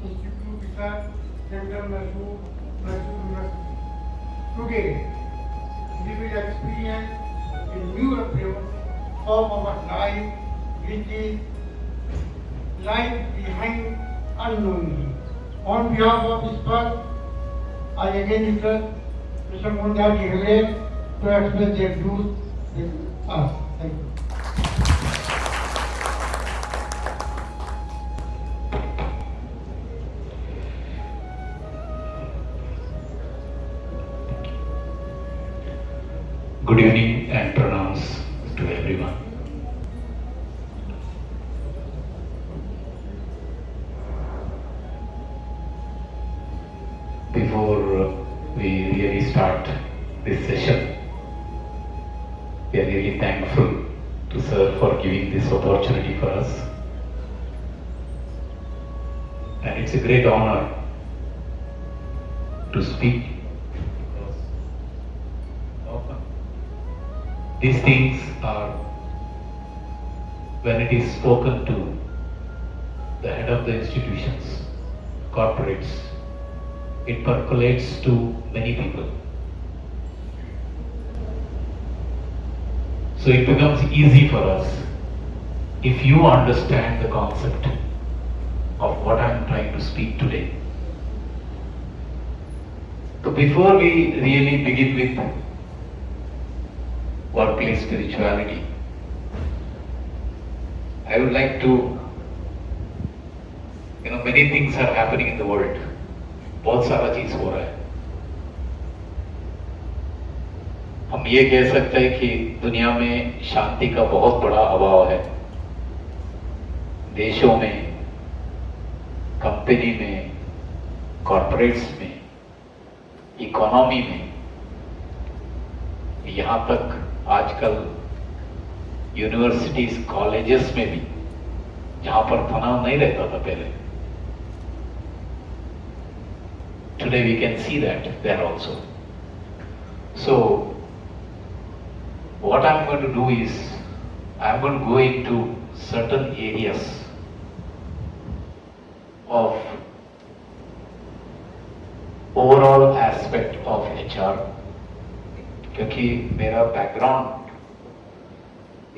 Institute Research Center Mysore University. Today, we will experience a new approach of our life, which is life behind unknowingly. On behalf of ISPAL, I again request Mr. Mohandas Hegde to express their views with us. Thank you. Good evening and pronouns to everyone. Before we really start this session, we are really thankful to Sir for giving this opportunity for us. And it's a great honor to speak. These things are, when it is spoken to the head of the institutions, corporates, it percolates to many people. So it becomes easy for us if you understand the concept of what I am trying to speak today. So before we really begin with workplace spirituality, I would like to, many things are happening in the world. बहुत सारा चीज हो रहा है. हम ये कह सकते हैं कि दुनिया में शांति का बहुत बड़ा अभाव है. देशों में, कंपनी में, कॉर्पोरेट्स में, इकोनॉमी में, यहाँ तक आजकल यूनिवर्सिटीज, कॉलेजेस में भी, जहां पर तनाव नहीं रहता था पहले, today we can see that there also. So what I'm going to do is I'm going to go into certain areas of overall aspect of HR, क्योंकि मेरा बैकग्राउंड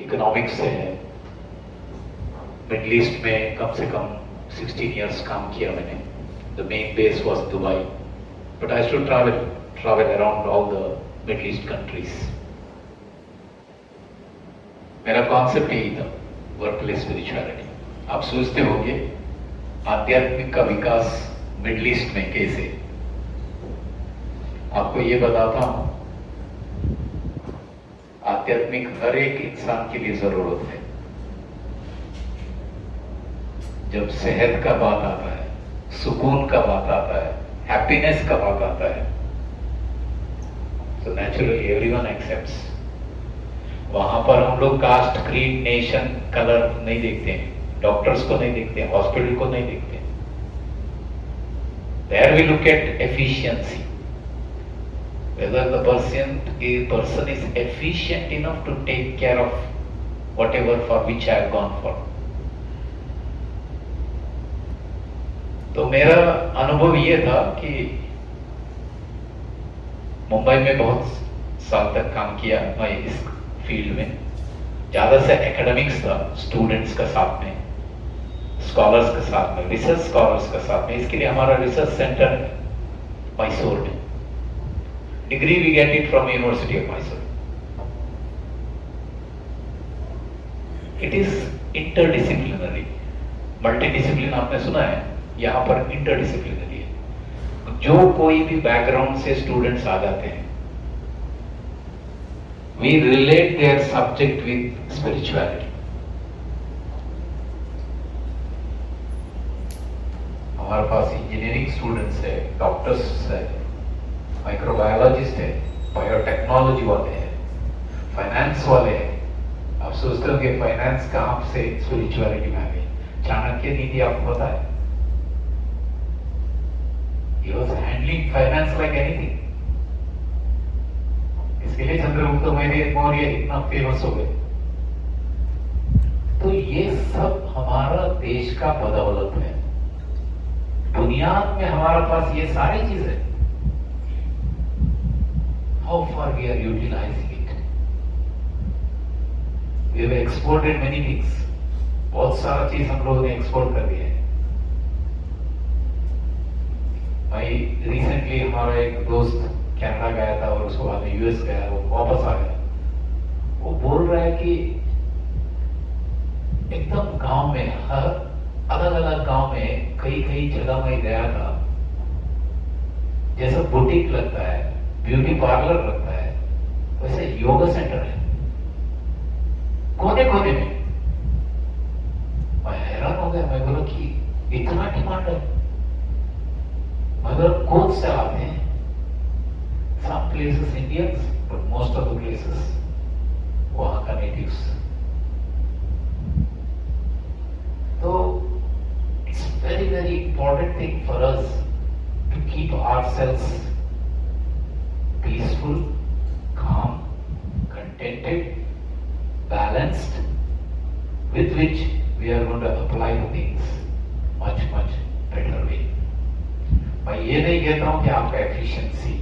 इकोनॉमिक्स से है. मिडल ईस्ट में कम से कम 16 इयर्स काम किया मैंने. The main base was Dubai, but I should travel around all the middle east countries. मेरा कॉन्सेप्ट यही था, वर्कप्लेस स्पिरिचुअलिटी. आप सोचते होंगे आध्यात्मिक का विकास मिडल ईस्ट में कैसे. आपको ये बताता हूं, आध्यात्मिक हर एक इंसान के लिए जरूरत है. जब सेहत का बात आता है, सुकून का बात आता है, हैप्पीनेस का बात आता है, So naturally everyone accepts. वहां पर हम लोग कास्ट, क्रीड, नेशन, कलर नहीं देखते हैं, डॉक्टर्स को नहीं देखते हैं, हॉस्पिटल को नहीं देखते हैं. There we look at efficiency. Whether the person is efficient enough to take care of whatever for which I have gone for. तो मेरा अनुभव ये था कि मुंबई में बहुत साल तक काम किया मैं इस फील्ड में. ज्यादा से एकेडमिक्स था, स्टूडेंट्स के साथ में, स्कॉलर्स के साथ में, रिसर्च स्कॉलर्स के साथ में. इसके लिए हमारा रिसर्च सेंटर है मैसूर में. Degree we get it from University of Mysore. It is interdisciplinary. Multidiscipline आपने सुना है, यहां पर इंटरडिसिप्लिनरी है. जो कोई भी बैकग्राउंड से स्टूडेंट्स आ जाते हैं, we relate their subject with spirituality. हमारे पास इंजीनियरिंग स्टूडेंट्स है, डॉक्टर्स है, माइक्रोबायोलॉजिस्ट है, बायोटेक्नोलॉजी वाले हैं, फाइनेंस वाले हैं. आप सोचते हो कि फाइनेंस कहां से स्पिरिचुअलिटी में आ गई? चाणक्य नीति आपको पता है? He was handling finance like anything. इसके लिए चंद्रगुप्त मौर्य इतना फेमस हो गए. तो ये सब हमारा देश का बदौलत है. बुनियाद में हमारे पास ये सारी चीजें. How far we are utilizing it? We have exported many things. बहुत सारा चीज हम लोगों ने एक्सपोर्ट कर दिया है. भाई रिसेंटली हमारा एक दोस्त कनाडा गया था और उसके बाद में यूएस गया, वो वापस आ गया. वो बोल रहा है कि एकदम गांव में, हर अलग अलग गांव में कई कई जगह में गया था, जैसा बुटीक लगता है, ब्यूटी पार्लर लगता है, वैसे योगा सेंटर है कोने कोने में. मैं हैरान हो गया. मैं बोला कि इतना डिमांड है, मगर कौन से आते हैं? Some places Indians, but most of the places वहां का natives. तो it's very very important thing for us to keep ourselves peaceful, calm, contented, balanced, with which we are going to apply the things much much better way. मैं ये नहीं कहता हूं कि आपका एफिशिएंसी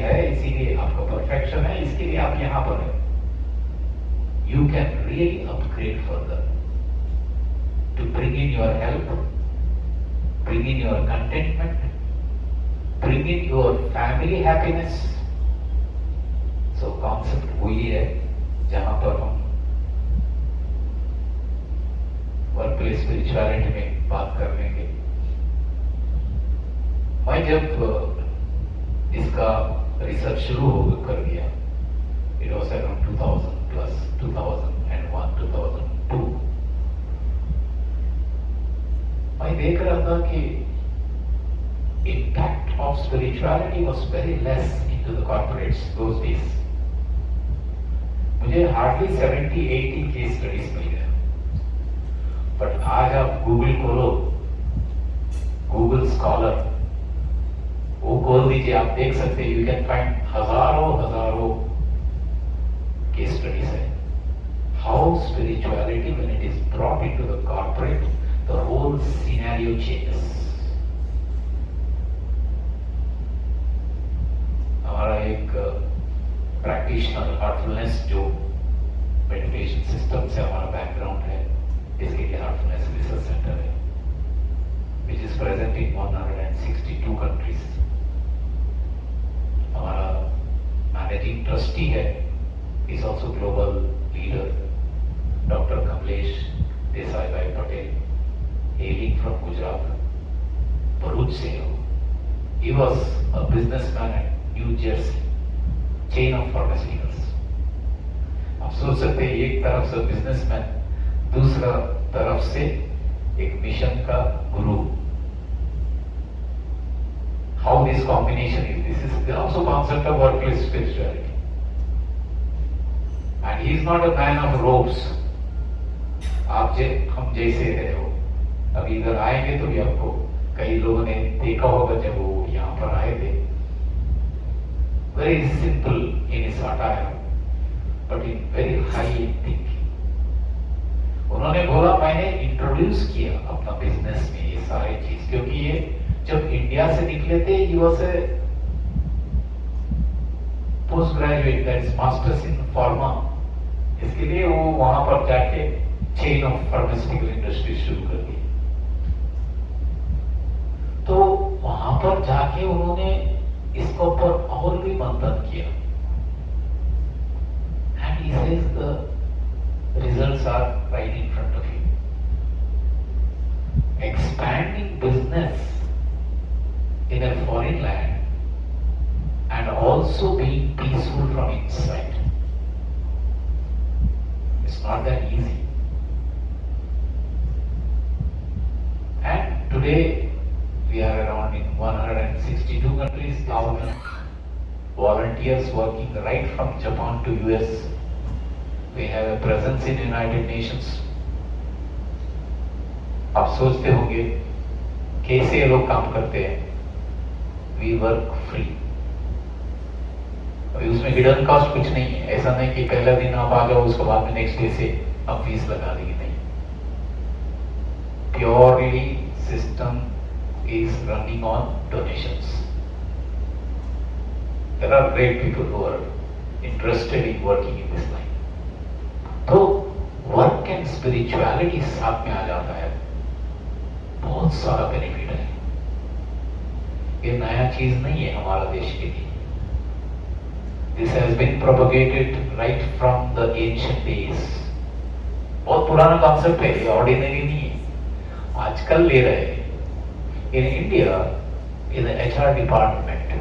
है इसीलिए आपका परफेक्शन है, इसके लिए आप यहां पर है. You can really upgrade further to bring in your health, bring in your contentment, bring in your family happiness. So concept वही है जहां पर हम वर्क प्लेस स्पिरिचुअलिटी में बात कर लेंगे. मैं जब इसका रिसर्च शुरू कर दिया, इट वॉज अराउंड 2000 प्लस 2001 2002. मैं देख रहा था कि impact of spirituality was very less into the corporates those days. मुझे hardly 70-80 case studies मिल गए. बट आज आप गूगल खोलो, गूगल स्कॉलर वो खोल दीजिए, आप देख सकते हैं, यू कैन फाइंड हजारों केस स्टडीज है. How spirituality when it is brought into the corporate, the whole scenario changes. हमारा एक प्रैक्टिशनर हार्टफुलनेस जो मेडिटेशन सिस्टम से हमारा बैकग्राउंड है, इसके लिए हार्टफुलनेस रिसर्च सेंटर है, which is present in 162 countries. हमारा मैनेजिंग ट्रस्टी है, is also global leader, doctor Kamlesh Desai Bhai Patel, hailing from Gujarat, Bharuch से हो. He was a businessman at New Jersey, chain of pharmaceuticals. आप सोच सकते हैं, एक तरफ से बिजनेसमैन, दूसरा तरफ से एक मिशन का गुरु. How this combination is This is also concept of workplace spirituality. And he is not a man of robes. आप हम जैसे है वो, अभी इधर आएंगे तो भी आपको कई लोगों ने देखा होगा जब वो यहाँ पर आए थे. Very simple in his attire, but in very high in thinking. उन्होंने बोला मैंने इंट्रोड्यूस किया अपना बिजनेस में ये सारे चीज, क्योंकि ये जब इंडिया से निकले थे he was a post graduate, that is masters in pharma. इसके लिए वो वहां पर जाके चेन ऑफ फार्मास्यूटिकल इंडस्ट्री शुरू कर दी. तो वहां पर जाके उन्होंने इसके ऊपर और भी मंथन किया. And he says the results are right in front of you. Expanding business in a foreign land and also being peaceful from inside. It's not that easy. And today we are around in 162 countries. Our volunteers working right from Japan to US. We have a presence in United Nations. आप सोचते होंगे कैसे ये लोग काम करते हैं. We work free. अभी उसमें हिडन कॉस्ट कुछ नहीं है. ऐसा नहीं कि पहला दिन आप आ जाओ उसके बाद में नेक्स्ट डे से आप फीस लगा देंगे, नहीं. Purely system is running on donations. There are great people who are interested in working in this line. तो वर्क एंड स्पिरिचुअलिटी साथ में आ जाता है, बहुत सारा बेनिफिट है. ये नया चीज नहीं है हमारा देश के लिए. This has been propagated right from the ancient days. बहुत पुराना कॉन्सेप्ट है, ये ऑर्डिनरी नहीं है, आजकल ले रहे हैं. In India, in the HR department,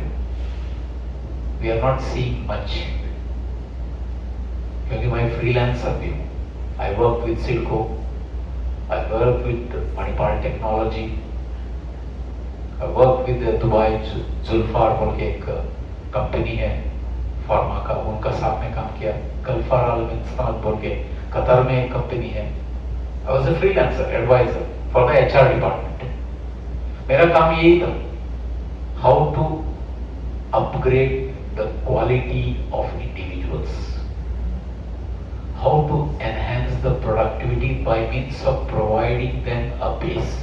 we are not seeing much. क्योंकि मैं फ्रीलांसर भी हूँ. I work with Silco, I work with Manipal Technology. I work with Dubai Zulfar बोल के एक कंपनी है फार्मा का, उनका साथ में काम किया. गल्फार अल बोल के कतर में एक कंपनी है. I was a freelancer advisor for the HR department. मेरा काम यही था, how to upgrade the quality of individuals, how to enhance the productivity by means of providing them a base.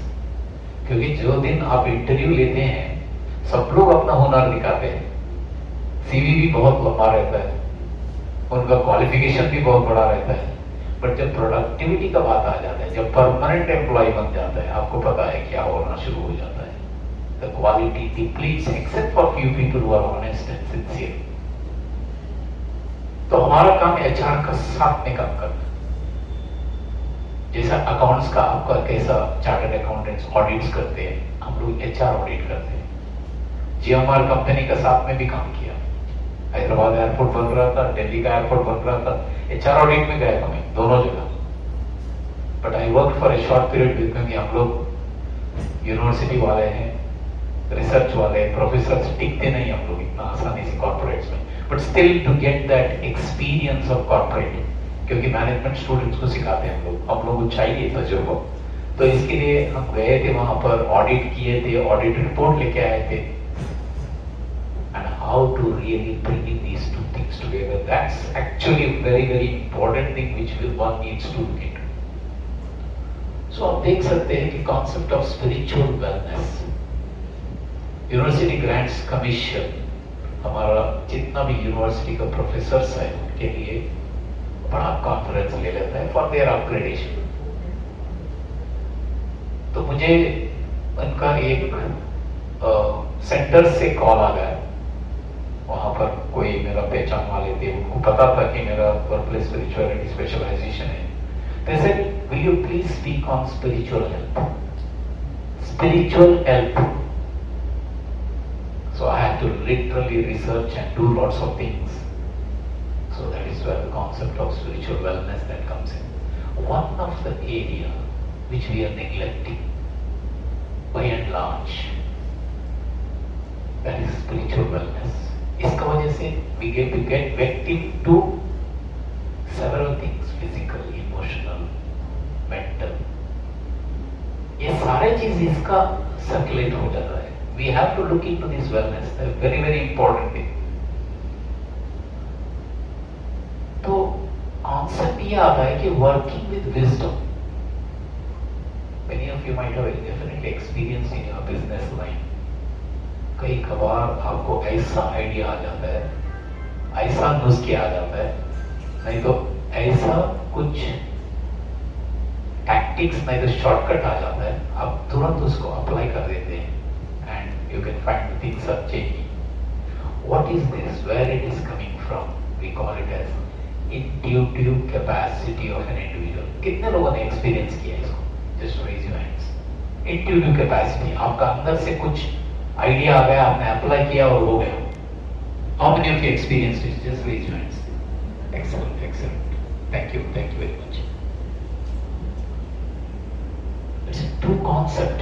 क्योंकि जो दिन आप इंटरव्यू लेते हैं सब लोग अपना हुनर दिखाते हैं. सीवी भी बहुत लंबा रहता है, उनका क्वालिफिकेशन भी बहुत बड़ा रहता है. बट जब प्रोडक्टिविटी का बात आ जाता है, जब परमानेंट एम्प्लॉय बन जाता है, आपको पता है क्या होना शुरू हो जाता है. The quality depletes except for few people who are honest and sincere. तो हमारा काम एचआर का साथ में काम करना. जैसा अकाउंट्स का आपका कैसा चार्टर्ड अकाउंटेंट्स ऑडिट्स करते हैं, हम लोग एचआर ऑडिट करते हैं. जीएमआर कंपनी का साथ में भी काम किया. हैदराबाद एयरपोर्ट बन रहा था, दिल्ली का एयरपोर्ट बन रहा था, एचआर ऑडिट में गए हमें दोनों जगह. But I work for a short period with, क्योंकि हम लोग यूनिवर्सिटी वाले हैं, रिसर्च वाले, प्रोफेसर टिकते नहीं हम लोग इतना आसानी से कॉर्पोरेट्स में. But still to get that experience of corporate, क्योंकि मैनेजमेंट स्टूडेंट्स को सिखाते हैं हम लोग को चाहिए तजुर्बा. तो इसके लिए हम गए थे वहां पर, ऑडिट किए थे, ऑडिट रिपोर्ट लेके आए थे. And how to really bring these two things together, that's actually a very very important thing which one needs to look into. So आप देख सकते हैं कि concept of spiritual wellness, university grants commission हमारा जितना भी यूनिवर्सिटी का professors है उनके लिए बड़ा कॉन्फ्रेंस ले लेता है फॉर देयर अपग्रेडेशन. तो मुझे उनका एक सेंटर से कॉल आ गया. वहां पर कोई मेरा पहचान वाले थे, उनको पता था कि मेरा वर्कप्लेस स्पिरिचुअलिटी स्पेशलाइजेशन है. They said, will you please speak on spiritual health? Spiritual health. So I had to literally research and do lots of things. So that is where the concept of spiritual wellness that comes in. One of the area which we are neglecting by and large, that is spiritual wellness. इसका वजह से we get victim to several things, physical, emotional, mental. ये सारे चीज इसका circulate हो जाता है. We have to look into this wellness, a very very important thing. तो कॉन्सेप्ट ये आता है कि working with wisdom. Many of you might have definitely experienced in your business line. कई कबार आपको ऐसा आइडिया आ जाता है, ऐसा नुस्खे आ जाता है, नहीं तो ऐसा कुछ टैक्टिक्स, नहीं तो शॉर्टकट आ जाता है, आप तुरंत उसको अप्लाई कर देते हैं and you can find things are changing. What is this, where it is coming from? We call it as intuitive capacity of an individual. कितने लोगों ने एक्सपीरियंस किया इसको? Just raise your hands. Intuitive capacity, आपका अंदर से कुछ idea आ गया, आपने अप्लाई किया और हो गया. How many of you experienced it? Just raise your hands. Excellent, excellent. Thank you very much. It's a true concept.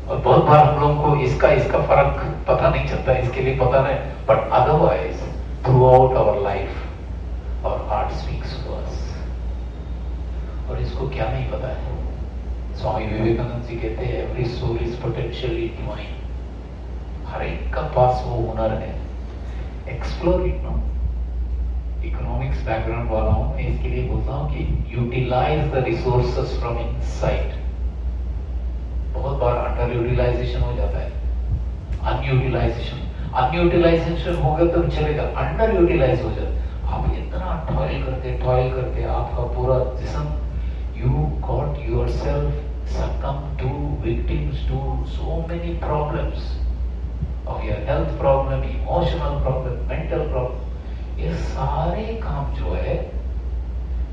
और बहुत बार हम लोगों को इसका फर्क पता नहीं चलता, इसके लिए पता नहीं, but otherwise throughout our life our heart speaks to us. और इसको क्या नहीं पता है? स्वामी विवेकानंद जी कहते हैं every soul is potentially divine. हर एक का पास वो हुनर है. Explore it, no? Economics background वाला हूँ मैं, इसके लिए बोलता हूँ कि utilize the resources from inside. बहुत बार अंडर यूटिलाइजेशन हो जाता है, अनयूटिलाइजेशन हो गया तो चलेगा, अंडर यूटिलाइज हो जाता है. आप इतना टॉयल करते आपका पूरा जिस्म, you got yourself succumbed to, victims to so many problems of your health problem, emotional problem, mental problem. ये सारे काम जो है,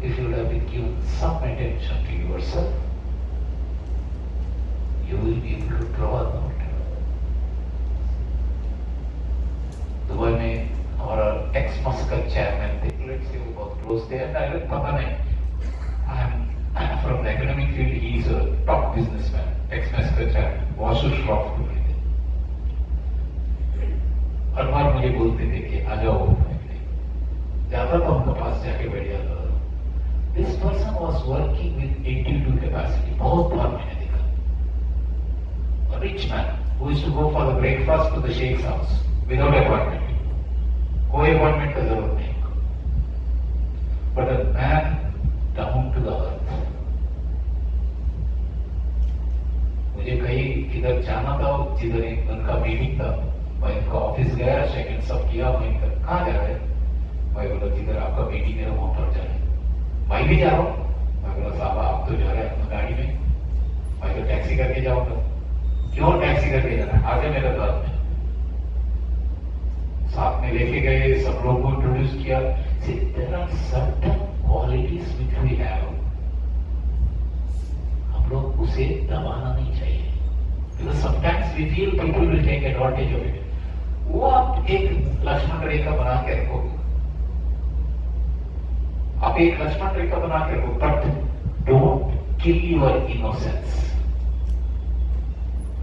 if you would have been given some attention to yourself, you will be able to draw out. Dubai में हमारा x-Musk का chairman थे, से वो बहुत क्लोज थे, एंड आई पता नहीं, I am from the academic field, he is a top businessman, x-Musk का चेयरमैन, वासु श्रॉफ को बोलते थे. हर बार मुझे बोलते थे कि आ जाओ, जाता था उनके पास जाके बैठ जाता था. This person was working with intuitive capacity. बहुत बार मैंने देखा. A rich man who used to go for the breakfast to the sheikh's house without appointment. कोई अपॉइंटमेंट का जरूरत नहीं. But a man down to the earth. मुझे कहीं किधर जाना था, जिधर उनका मीटिंग था, मैं उनका ऑफिस गया, चेक सब किया. मैं कहाँ जा रहे? मैं बोला जिधर आपका मीटिंग है वहां पर जाए. मैं भी जा रहा हूँ. मैं बोला साहब आप तो जा रहे हैं अपनी गाड़ी में, मैं तो टैक्सी करके जाऊंगा. क्यों टैक्सी करके जाना है? आगे मेरे साथ में लेके गए, सब लोग को इंट्रोड्यूस किया. There are certain qualities which we have. हम लोग उसे दबाना नहीं चाहिए. Because sometimes we feel people will take advantage of it. वो आप एक लक्ष्मण रेखा बना के रखो, आप एक लक्ष्मण रेखा बना के रखो, but don't kill your innocence.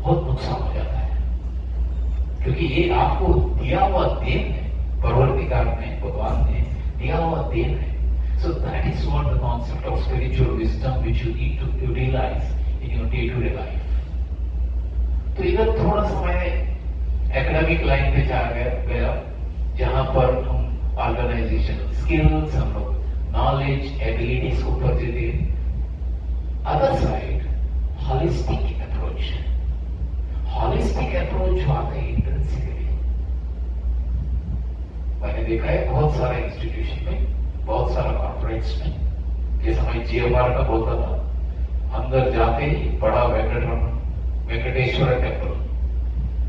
बहुत नुकसान हो जाता है, क्योंकि ये आपको दिया हुआ देन है, परवरदिगार ने, भगवान ने दिया हुआ देन है. So that is what the concept of spiritual wisdom which you need to utilize in your day-to-day life. तो इधर थोड़ा सा मैं एकेडमिक लाइन पे जा गया, जहां पर हम ऑर्गेनाइजेशन स्किल्स, हम लोग नॉलेज, एबिलिटीज को ऊपर देते हैं. Other side holistic approach. Holistic approach जो आता है इंट्रिंसिकली, मैंने देखा है बहुत सारे इंस्टीट्यूशन में, बहुत सारा कॉन्फ्रेंस में, जैसे मैं GFR का बोलता था, अंदर जाते ही बड़ा वेंकटेश्वर टेम्पल.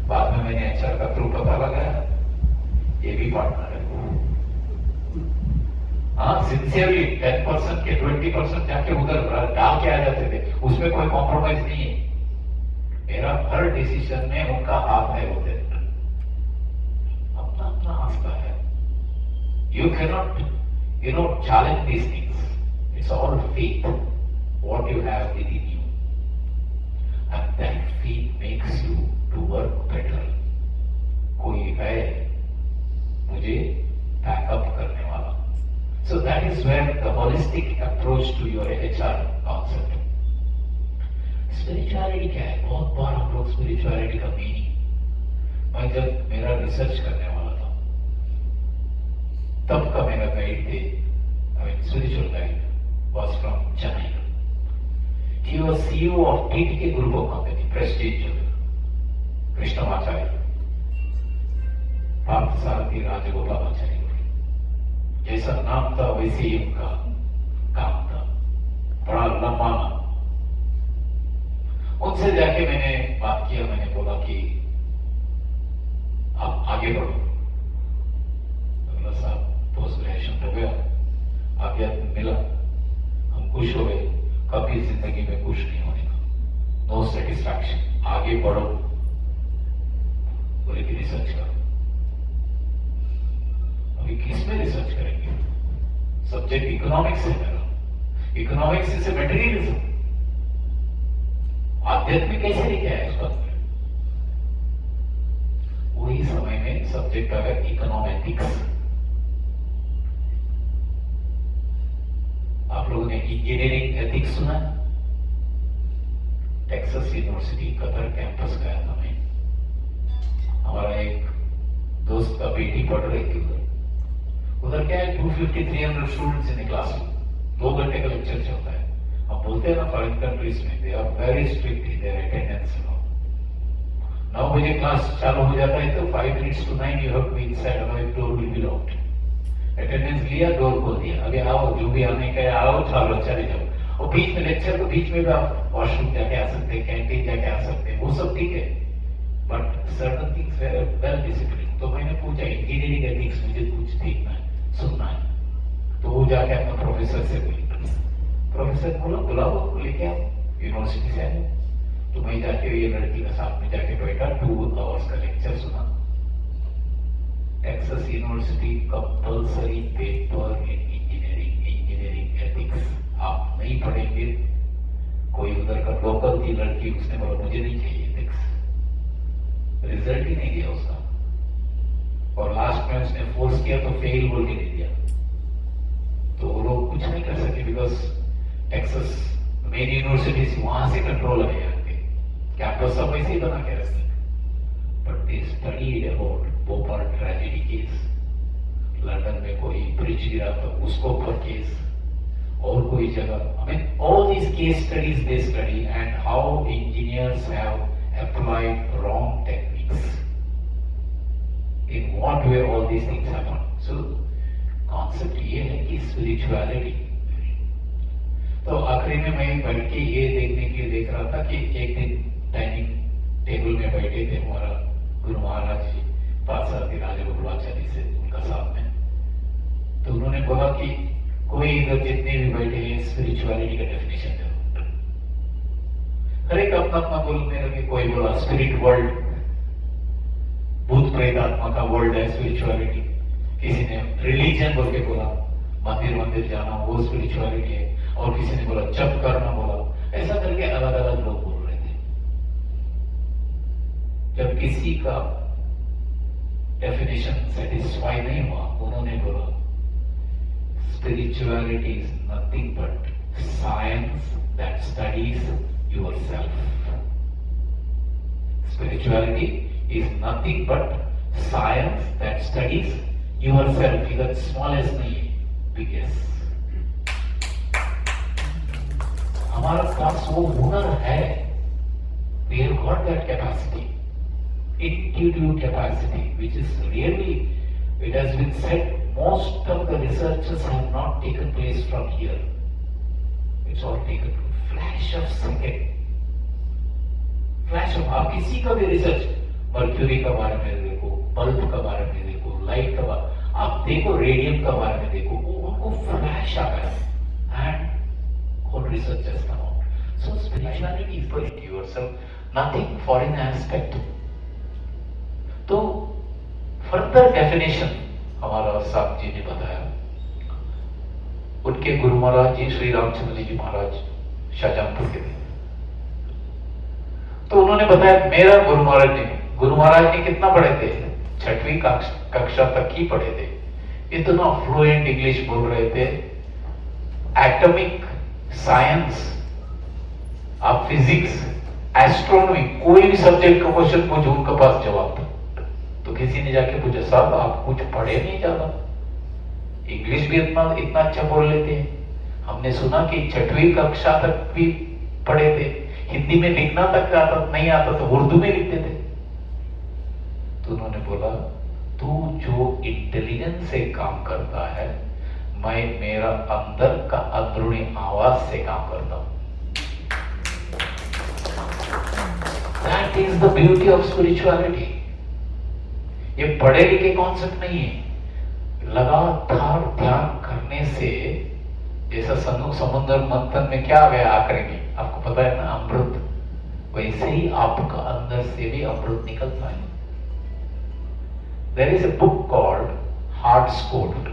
बाद में मैंने HR का थ्रू पता लगाया, ये भी पार्टनर है. हाँ, सिंसियरली 10% के 20% जाके उधर डाल के आ जाते थे, उसमें कोई कॉम्प्रोमाइज नहीं है. मेरा हर डिसीजन में उनका हाथ है, होते अपना अपना आस्था है. You cannot, challenge these things. It's all faith, what you have within you. And that faith makes you to work better. is where the holistic approach to your HR concept. Spirituality क्या है? बहुत बार हम लोग spirituality का meaning, मैं जब मेरा research करने वाला था तब का मेरा गाइड थे, spiritual guide was from Chennai. He was CEO of TTK Group of Company, Prestige Krishnamacharya, Parthasarathy Rajagopalachari. जैसा नाम था वैसे ही उनका काम था, बड़ा लंबा नाम. उनसे जाके मैंने बात किया, मैंने बोला कि आप आगे बढ़ो. बोला साहब पोस्ट ग्रेजुएशन हो गया, आध्यात्म मिला, हम खुश हो गए, कभी जिंदगी में खुश नहीं होने का, नो सेटिस्फैक्शन, आगे बढ़ो, बोले कि रिसर्च करो. अभी किस में रिसर्च करेंगे? सब्जेक्ट इकोनॉमिक्स है मेरा, इकोनॉमिक्स इज ए मटेरियलिज्म, आध्यात्मिक कैसे लेके आया इस बात में? वही समय में सब्जेक्ट आ गया इकोनॉमेटिक्स. आप लोगों ने इंजीनियरिंग एथिक्स सुना? टेक्सास यूनिवर्सिटी कतर कैंपस गया था मैं, हमारा एक दोस्त का बेटी पढ़ रही थी उधर क्या है, 250-300 स्टूडेंट्स इन क्लास में, 2 घंटे का लेक्चर चलता है. अब बोलते हैं ना फॉरेन कंट्रीज में they are very strict in their attendance. 9 बजे क्लास चालू हो जाता है तो 5 minutes to 9 you have to be inside, otherwise door will be locked. Attendance लिया, डोर खोल दिया, अभी आओ, जो भी आने का है आओ, चलो चले जाओ. और बीच में लेक्चर, तो बीच में भी आप वॉशरूम जाके आ सकते हैं, कैंटीन जाके आ सकते हैं, वो सब ठीक है, but certain things well discipline. तो मैंने पूछा इंजीनियरिंग एथिक्स मुझे कुछ सीखना है, सुनना है, तो वो जाके अपना प्रोफेसर से बोली. प्रोफेसर बोला बुलाओ, लेके आओ, यूनिवर्सिटी से आए. तो मैं जाके ये लड़की का साथ में जाके बैठा, 2 hours का लेक्चर सुना. Texas university compulsory paper in engineering ethics. आप नहीं पढ़ेंगे. कोई उधर का लोकल थी लड़की, उसने बोला मुझे नहीं चाहिए एथिक्स, रिजल्ट ही नहीं दिया उसका, और लास्ट में उसने फोर्स किया तो फेल बोल के दे दिया. तो वो लोग कुछ नहीं कर सके, बिकॉज टेक्सास मेन यूनिवर्सिटीज वहां से कंट्रोल है यहाँ पे, कैंपस सब वैसे ही बना के रखते. But they studied about Bhopal tragedy case, London में कोई ब्रिज गिरा तो उसको ऊपर केस, और कोई जगह, I mean all these case studies they study, and how engineers have applied wrong techniques, in what way all these things happen. So concept ये है कि स्पिरिचुअलिटी. तो आखिरी में मैं बैठ के ये देखने के लिए देख रहा था कि एक दिन डाइनिंग टेबल में बैठे थे हमारा गुरु महाराज जी, पार्थसारथी राजगोपालाचार्य से, उनका साथ में. तो उन्होंने बोला कि कोई इधर जितने भी बैठे हैं स्पिरिचुअलिटी का डेफिनेशन दो. हर एक अपना अपना बोलने लगे. कोई बोला स्पिरिट वर्ल्ड, भूत प्रेत आत्मा का वर्ल्ड है स्पिरिचुअलिटी. किसी ने रिलीजन बोल के बोला, मंदिर जाना वो स्पिरिचुअलिटी है, और किसी ने बोला जप करना बोला. ऐसा करके अलग अलग लोग बोल रहे थे. जब किसी का डेफिनेशन सेटिस्फाई नहीं हुआ, उन्होंने बोला spirituality is nothing but science that studies yourself. Spirituality is nothing but science that studies yourself. इधर स्मॉलेस्ट नहीं है, बिगेस्ट. हमारे पास वो हुनर है. We have got that capacity, intuitive capacity, which is really, it has been said, most of the researches have not taken place from here. It's all taken flash of second. Flash of, आप किसी का भी research, mercury का बारे में देखो, bulb का बारे में देखो, लाइट का बारे, आप देखो रेडियम का बारे में देखो, उनको फ्लैश आ गया, and all researchers come out. So spirituality is for yourself, nothing foreign aspect. तो further definition हमारा साहब जी ने बताया. उनके गुरु महाराज जी श्री रामचंद्र जी महाराज शाहजहांपुर के थे. तो उन्होंने बताया मेरा गुरु महाराज ने कितना पढ़े थे? 6वीं कक्षा तक ही पढ़े थे. इतना फ्लुएंट इंग्लिश बोल रहे थे, एटॉमिक साइंस, आप फिजिक्स, एस्ट्रोनॉमी, कोई भी सब्जेक्ट का क्वेश्चन पूछो उनके पास जवाब था। तो किसी ने जाके पूछा, साहब आप कुछ पढ़े नहीं ज्यादा, इंग्लिश भी इतना इतना अच्छा बोल लेते हैं, हमने सुना कि 6वीं कक्षा तक भी पढ़े थे, हिंदी में लिखना तक आता नहीं आता तो उर्दू में लिखते थे। तो उन्होंने बोला, तू जो इंटेलिजेंस से काम करता है, मैं मेरा अंदर का अंदरूनी आवाज से काम करता हूं। That is the beauty of spirituality. ये पढ़े लिखे कॉन्सेप्ट नहीं है, लगातार ध्यान करने से, जैसा समुद्र मंथन में क्या आ गया आखिरी में, आपको पता है ना, अमृत, वैसे ही आपका अंदर से भी अमृत निकलता है। There is a book called Heart's Code.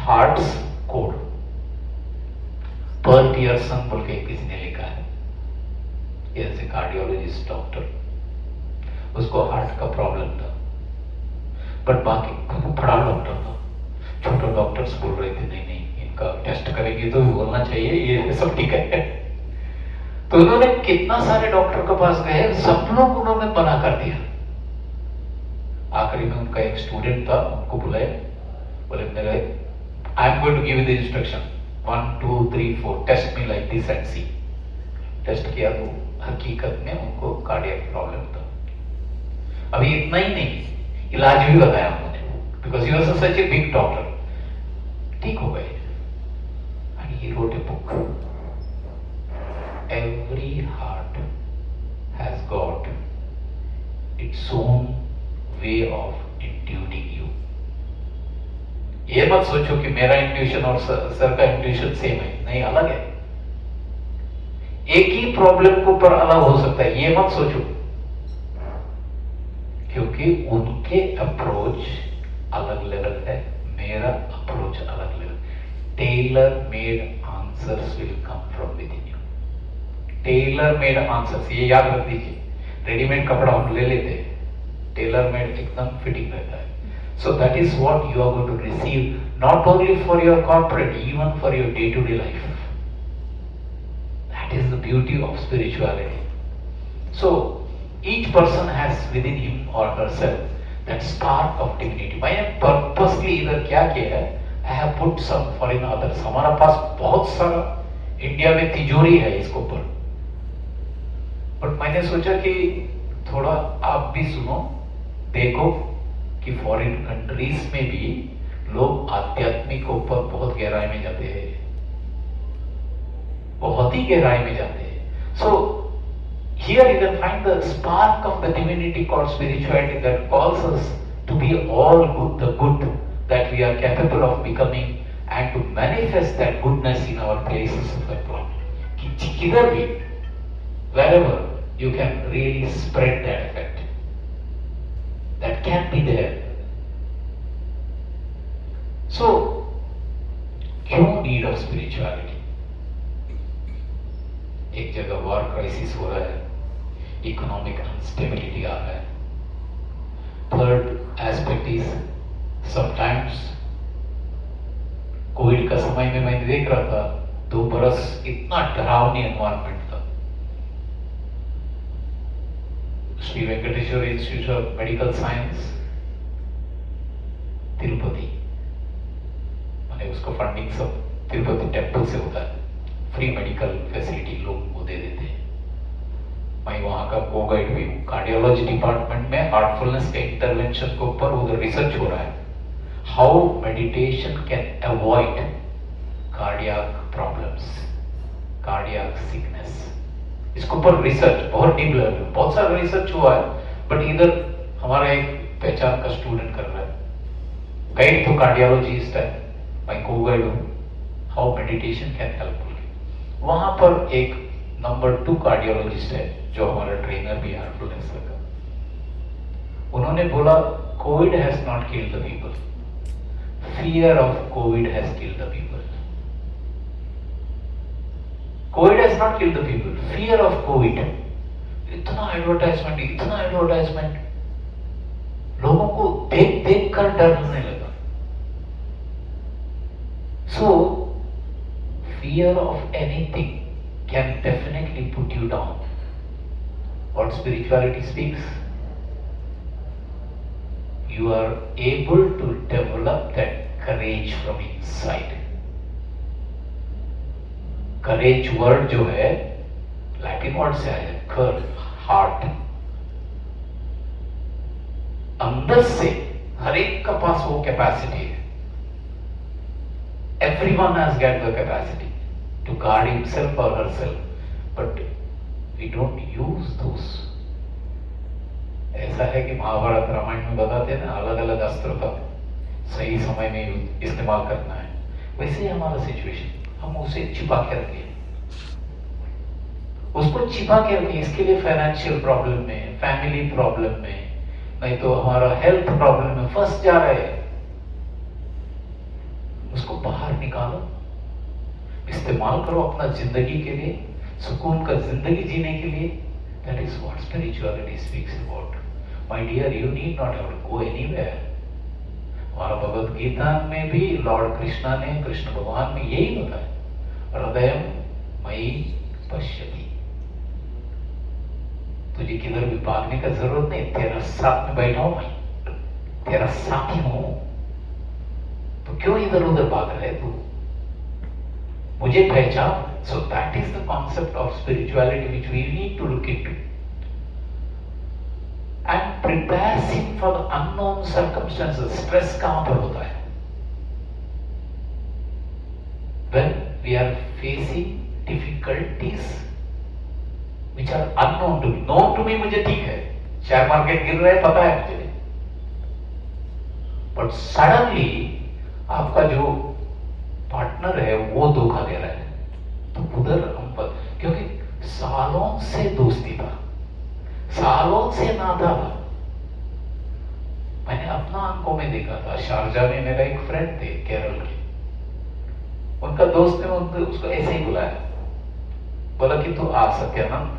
Heart's Code. Pearl Pearson बोल के किसी ने लिखा है, ऐसे कार्डियोलॉजिस्ट डॉक्टर, उसको हार्ट का प्रॉब्लम था, बट बाकी बड़ा डॉक्टर था। छोटे डॉक्टर्स बोल रहे थे नहीं नहीं, इनका टेस्ट करेंगे तो भी बोलना चाहिए, ये सब ठीक है। तो उन्होंने कितना सारे डॉक्टर के पास गए, सब लोग उन्होंने मना कर दिया। आखिरी में उनका एक स्टूडेंट था, उनको बुलाया, बोले मेरे I am going to give you the instruction 1 2 3 4 test me like this and see. Test किया तो हकीकत में उनको कार्डियक प्रॉब्लम था। अभी इतना ही नहीं, इलाज भी बताया उन्होंने, because he was such a big doctor. ठीक हो गए। And he wrote a book, every heart has got its own way of intuiting you. ये मत सोचो कि मेरा इंट्यूशन और सर का इंट्यूशन सेम है, नहीं, अलग है। एक ही प्रॉब्लम के ऊपर अलग हो सकता है, ये मत सोचो, क्योंकि उनके अप्रोच अलग लेवल है, मेरा अप्रोच अलग level. Tailor made answers will come from with in you. Tailor made answers, ये याद रख दीजिए। रेडीमेड कपड़ा हम ले लेते हैं, टेलर मेड एकदम फिटिंग रहता है। So that is what you are going to receive, not only for your corporate, even for your day-to-day life. That is the beauty of spirituality. So each person has within him or herself that spark of divinity. मैंने purposely इधर क्या किया है, I have put some foreign others. हमारा पास बहुत सारा India में तिजोरी है इसके ऊपर, बट मैंने सोचा कि थोड़ा आप भी सुनो, देखो कि फॉरेन कंट्रीज में भी लोग आध्यात्मिक ऊपर बहुत गहराई में जाते हैं, बहुत ही गहराई में जाते हैं। So here you can find the spark of the divinity called spirituality that calls us to be all good, the good that we are capable of becoming and to manifest that goodness in our places of employment. कि किधर भी, wherever you can really spread that effect that can be there. So क्यों need of spirituality? एक जगह war crisis हो रहा है, economic instability आ रहा है। Third aspect is sometimes, Covid का समय में मैंने देख रहा था, 2 बरस इतना डरावनी एनवायरनमेंट था। Shri Venkateswara institute of medical science Tirupati, मैंने उसको फंडिंग सब तिरुपति टेम्पल से होता है, फ्री मेडिकल फैसिलिटी लोग को दे देते हैं। मैं वहां का को गाइड भी हूँ। कार्डियोलॉजी डिपार्टमेंट में हार्टफुलनेस के इंटरवेंशन के ऊपर उधर रिसर्च हो रहा है, how meditation can avoid cardiac problems, cardiac sickness. इसके ऊपर रिसर्च बहुत डीप लेवल में, बहुत सारा रिसर्च हुआ है, बट इधर हमारा एक पहचान का स्टूडेंट कर रहा है, गाइड तो कार्डियोलॉजिस्ट है, मैं को गाइड हूँ, हाउ मेडिटेशन कैन हेल्प। वहां पर एक नंबर 2 कार्डियोलॉजिस्ट है जो हमारा ट्रेनर भी है हार्टफुलनेस का। उन्होंने बोला, Covid has not killed the people, fear of Covid has killed the people. Covid has not killed the people, fear of Covid. इतना एडवर्टाइजमेंट, लोगों को देख देख कर डर लगने लगा। सो fear of anything can definitely put you down. What spirituality speaks? You are able to develop that courage from inside. Courage word जो है लैटिन वर्ड से आया है, कर, हार्ट। अंदर से हर एक का पास वो कैपेसिटी है। Everyone has got the capacity to guard himself or herself, but we don't use those. ऐसा है कि महाभारत रामायण में बताते हैं ना, अलग अलग अस्त्र का सही समय में इस्तेमाल करना है। वैसे ही हमारा सिचुएशन, हम उसे छिपा के रखे, उसको छिपा के रखे। इसके लिए फाइनेंशियल प्रॉब्लम में, फैमिली प्रॉब्लम में, नहीं तो हमारा हेल्थ प्रॉब्लम में फंस जा रहे हैं। उसको बाहर निकालो, इस्तेमाल करो अपना जिंदगी के लिए, सुकून का जिंदगी जीने के लिए। That is what spirituality speaks about. My dear, you need not have to go anywhere. हमारा भगवद गीता में भी लॉर्ड कृष्णा ने, कृष्ण भगवान ने यही बताया, हृदयम मयि पश्यति। तुझे किधर भी भागने का जरूरत नहीं, तेरा साथ में बैठा हूं मैं, तेरा साथी हूं, तो क्यों इधर उधर भाग रहे तू? मुझे पहचान। So that is the concept of spirituality which we need to look into and prepares him for the unknown circumstances. Stress कहां पर होता है? When we are facing difficulties which are unknown to me. Known to me मुझे ठीक है, share market गिर रहा है पता है मुझे, but suddenly आपका जो पार्टनर है वो धोखा दे रहा है, तो उधर हम पर, क्योंकि सालों से दोस्ती था, सालों से नाता था। मैंने अपना आंखों में देखा था। शारजा में मेरा एक फ्रेंड थे केरल के, उनका दोस्त ने उसको ऐसे ही बुलाया, बोला कि तू आ सत्यानंद,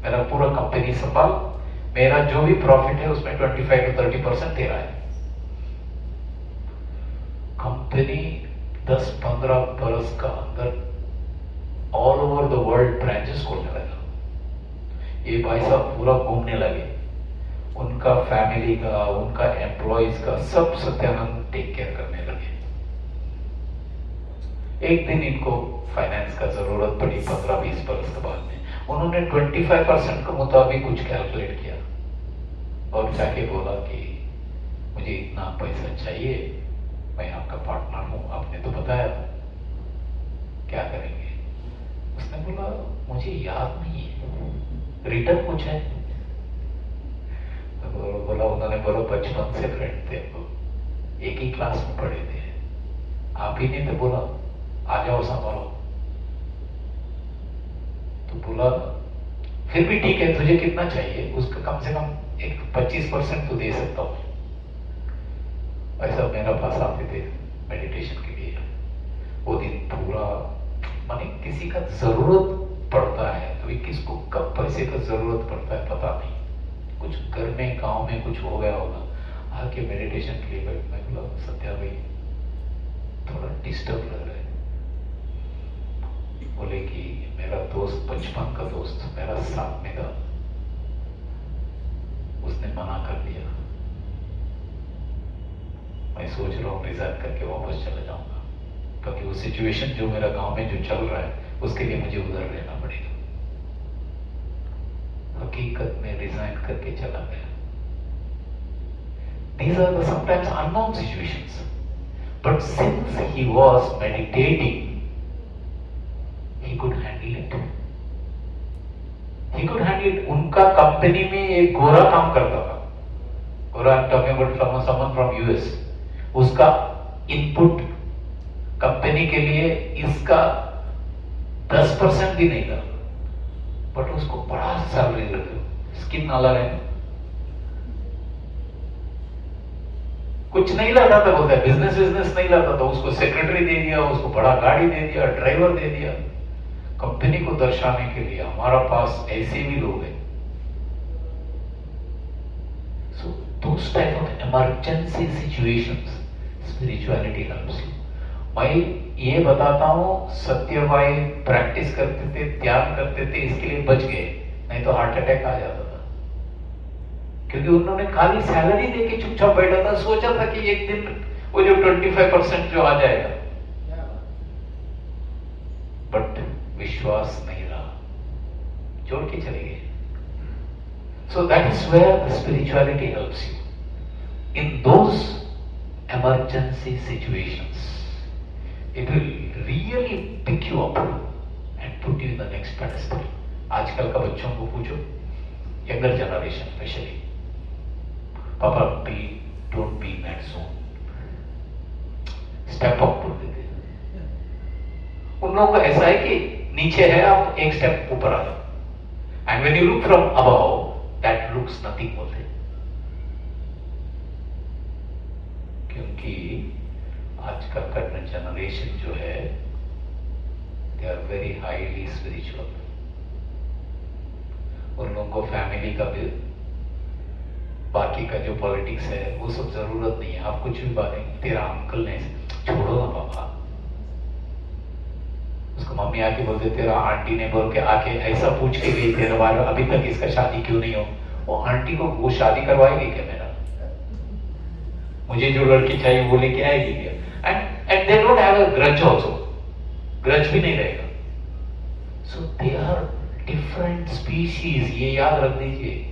मेरा पूरा कंपनी संभाल, मेरा जो भी प्रॉफिट है उसमें 25 to 30% तेरा है। कंपनी 10-15 बरस का अंदर all over the world branches खोलने लगा। ये भाई साहब पूरा घूमने लगे, उनका फैमिली का, उनका एम्प्लॉइज का सब सत्यानंद टेक केयर करने लगे। एक दिन इनको फाइनेंस का जरूरत पड़ी 15-20 बरस के बाद में, उन्होंने 25% के मुताबिक कुछ कैलकुलेट किया और जाके बोला कि मुझे इतना पैसा चाहिए, मैं आपका पार्टनर हूं, आपने तो बताया था, क्या करेंगे? उसने बोला मुझे याद नहीं है, रिटर्न कुछ है? तो बोला उन्होंने बोला बचपन से फ्रेंड थे, एक ही क्लास में पढ़े थे, आप ही ने तो बोला आ जाओ संभालो। तो बोला फिर भी ठीक है, तुझे कितना चाहिए? उसका कम से कम एक 25% तो दे सकता हूं। ऐसा मेरा पास आते थे मेडिटेशन के लिए, वो दिन पूरा, माने किसी का जरूरत पड़ता है, अभी किसको कब पैसे का जरूरत पड़ता है पता नहीं, कुछ घर में गांव में कुछ हो गया होगा, आके मेडिटेशन के लिए बैठ, मैं बोला सत्या भाई थोड़ा डिस्टर्ब लग रहा है। बोले कि मेरा दोस्त, बचपन का दोस्त, मेरा साथ में था, उसने मना कर दिया, मैं सोच रहा हूँ रिजाइन करके वापस चला जाऊंगा, क्योंकि वो सिचुएशन जो मेरा गांव में जो चल रहा है उसके लिए मुझे उधर रहना पड़ेगा। हकीकत में रिजाइन करके चला गया। These are the sometimes unknown situations, but since he was meditating, he could handle it. He could handle it. उनका कंपनी में एक गोरा काम करता था, गोरा, I'm talking about someone from US, उसका इनपुट कंपनी के लिए इसका 10% भी नहीं था, बट उसको बड़ा सैलरी लगा, स्किन अलग है, कुछ नहीं लाता था, बोलता है बिजनेस नहीं लाता था, उसको सेक्रेटरी दे दिया, उसको बड़ा गाड़ी दे दिया, ड्राइवर दे दिया, कंपनी को दर्शाने के लिए हमारा पास ऐसे भी लोग हैं। So those type of emergency situations, spirituality helps you. मैं ये बताता हूँ, सत्यभाई प्रैक्टिस करते थे, ध्यान करते थे, इसके लिए बच गए, नहीं तो हार्ट अटैक आ जाता था। क्योंकि उन्होंने खाली सैलरी देके चुपचाप बैठा था, सोचा था कि एक दिन वो जो 25% जो आ जाएगा, बट विश्वास नहीं रहा, छोड़ के चले गए। So that is where the spirituality helps you. In those emergency situations, it will really pick you up and put you in the next pedestal. आजकल का बच्चों को पूछो, younger generation especially, पापा don't be mad soon, step up बोल देते हैं। उन लोगों का ऐसा है कि नीचे है, आप एक स्टेप ऊपर आ जाओ, and when you look from above, that looks nothing बोलते। क्योंकि आजकल का जनरेशन जो है, they are very highly spiritual। उन लोगों को फैमिली का भी, बाकी का जो पॉलिटिक्स है वो सब जरूरत नहीं है। आप कुछ भी बातें, तेरा अंकल ने, छोड़ो ना पापा। उसको मम्मी आके बोलते, तेरा आंटी ने बोल के आके ऐसा पूछ के गई तेरे बारे में, अभी तक इसका शादी क्यों नहीं हो। वो आंटी को वो शादी करवाएगी क्या मेरा? मुझे जो लड़की चाहिए वो लेके आएगी क्या? And they don't have a grudge also, grudge भी नहीं रहेगा। सो दे आर डिफरेंट स्पीशीज, ये याद रख दीजिए।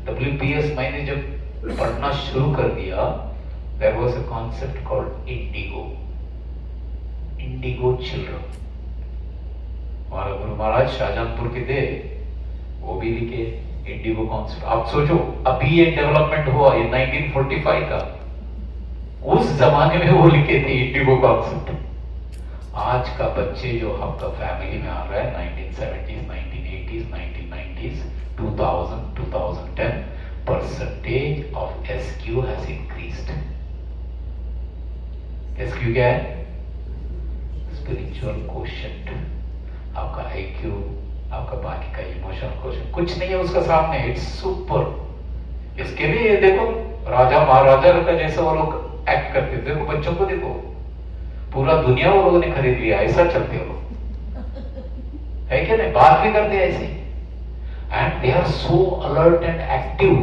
WPS मैंने जब पढ़ना शुरू कर दिया, there was a concept called indigo, indigo children. हमारा गुरु महाराज शाहजहांपुर के थे, वो भी लिखे इंडिगो कॉन्सेप्ट। आप सोचो, अभी ये डेवलपमेंट हुआ, ये 1945 का, उस जमाने में वो लिखे थे इंडिगो कॉन्सेप्ट। आज का बच्चे जो आपका फैमिली में आ रहा है, 1970s, 1980s, 1990s, 2000, 2010, percentage of SQ has increased। SQ क्या है? Spiritual quotient. आपका IQ, आपका बाकी का इमोशनल कोशेंट कुछ नहीं है उसका सामने, इट्स सुपर। इसके लिए ये देखो, राजा महाराजा का जैसे वो लोग एक्ट करते, देखो बच्चों को देखो, पूरा दुनिया वो लोगों ने खरीद लिया, ऐसा चलते हो है क्या नहीं? बात भी करते ऐसे, and they are so alert and active.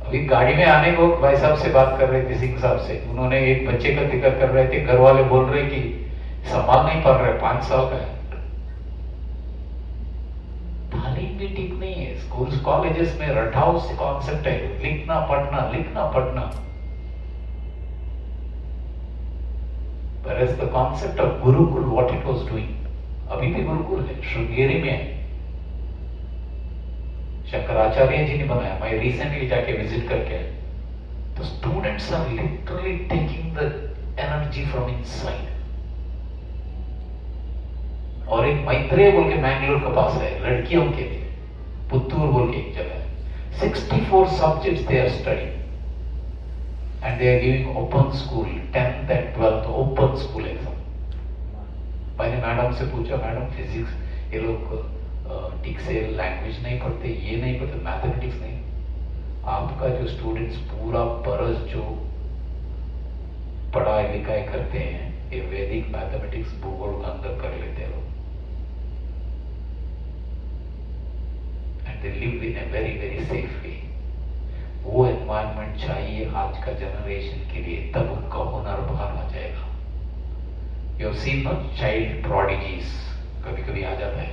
अभी गाड़ी में आने को भाई साहब से बात कर रहे थे, सिंह साहब से, उन्होंने एक बच्चे का जिक्र कर रहे थे, घर वाले बोल रहे कि संभाल नहीं पड़ रहे, 5 साल का है। तालीम भी ठीक नहीं है, स्कूल कॉलेजेस में रटाओ से कॉन्सेप्ट है, लिखना पढ़ना, लिखना पढ़ना। Whereas the concept of Gurukul, what it was doing, अभी भी गुरुकुल है, श्रृंगेरी में है, शंकराचार्य जी ने बनाया। मैं रिसेंटली जाके विजिट करके आया, तो students are literally taking the energy from inside. और एक मैत्रेय बोल के मैंगलोर के पास है, लड़कियों के लिए, पुत्तूर बोल के एक जगह है, 64 subjects they are studying and they are giving open school, 10th and 12th open school exam। मैंने मैडम से पूछा, मैडम फिजिक्स ये लोग ठीक से लैंग्वेज नहीं पढ़ते, ये नहीं पढ़ते, मैथमेटिक्स नहीं, आपका जो स्टूडेंट्स पूरा बरस जो पढ़ाई लिखाई करते हैं, ये वैदिक मैथमेटिक्स भूगोल का अंदर कर लेते हैं लोग, and they live in a very very safe way. वो एनवायरमेंट चाहिए आज का जनरेशन के लिए, तब उनका हुनर बाहर आ जाएगा। You have seen no child prodigies, कभी कभी आ जाता है,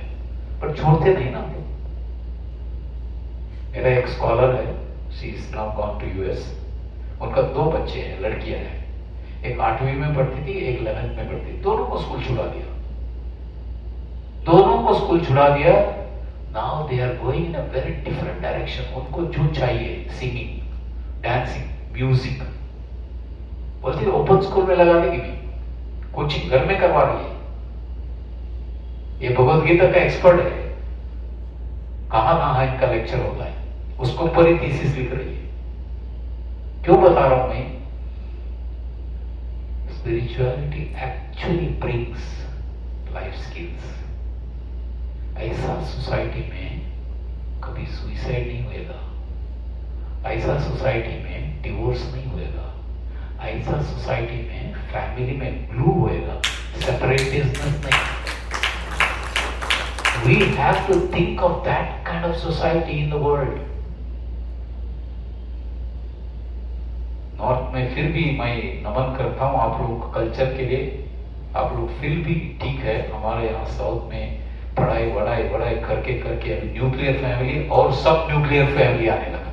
पर छोड़ते नहीं ना। मेरा एक स्कॉलर है, she is now gone to US, उनका 2 बच्चे हैं, लड़कियां हैं, एक 8वीं में पढ़ती थी, एक 11th में पढ़ती थी, दोनों को स्कूल छुड़ा दिया, दोनों को स्कूल छुड़ा दिया। Now they are going in a very different direction। उनको जो चाहिए, सिंगिंग, डांसिंग, म्यूजिक, बोलती है ओपन स्कूल में लगा देगी, भी कोचिंग घर में करवा रही है। ये भगवद गीता का एक्सपर्ट है, कहां कहां इनका लेक्चर होता है, उसको ऊपर ही थीसिस लिख रही है। क्यों बता रहा हूं मैं? Spirituality actually brings life skills. ऐसा सोसाइटी में कभी सुइसाइड नहीं होएगा, ऐसा सोसाइटी में डिवोर्स नहीं होएगा, ऐसा सोसाइटी में फैमिली में ग्लू होएगा, सेपरेटिज्म नहीं। We have to think of that kind of society in the world. North में फिर भी मैं नमन करता हूँ आप लोगों को कल्चर के लिए, आप लोग फिर भी ठीक है। हमारे यहाँ साउथ में पढ़ाई बढ़ाई करके करके अभी न्यूक्लियर फैमिली और सब न्यूक्लियर फैमिली आने लगा,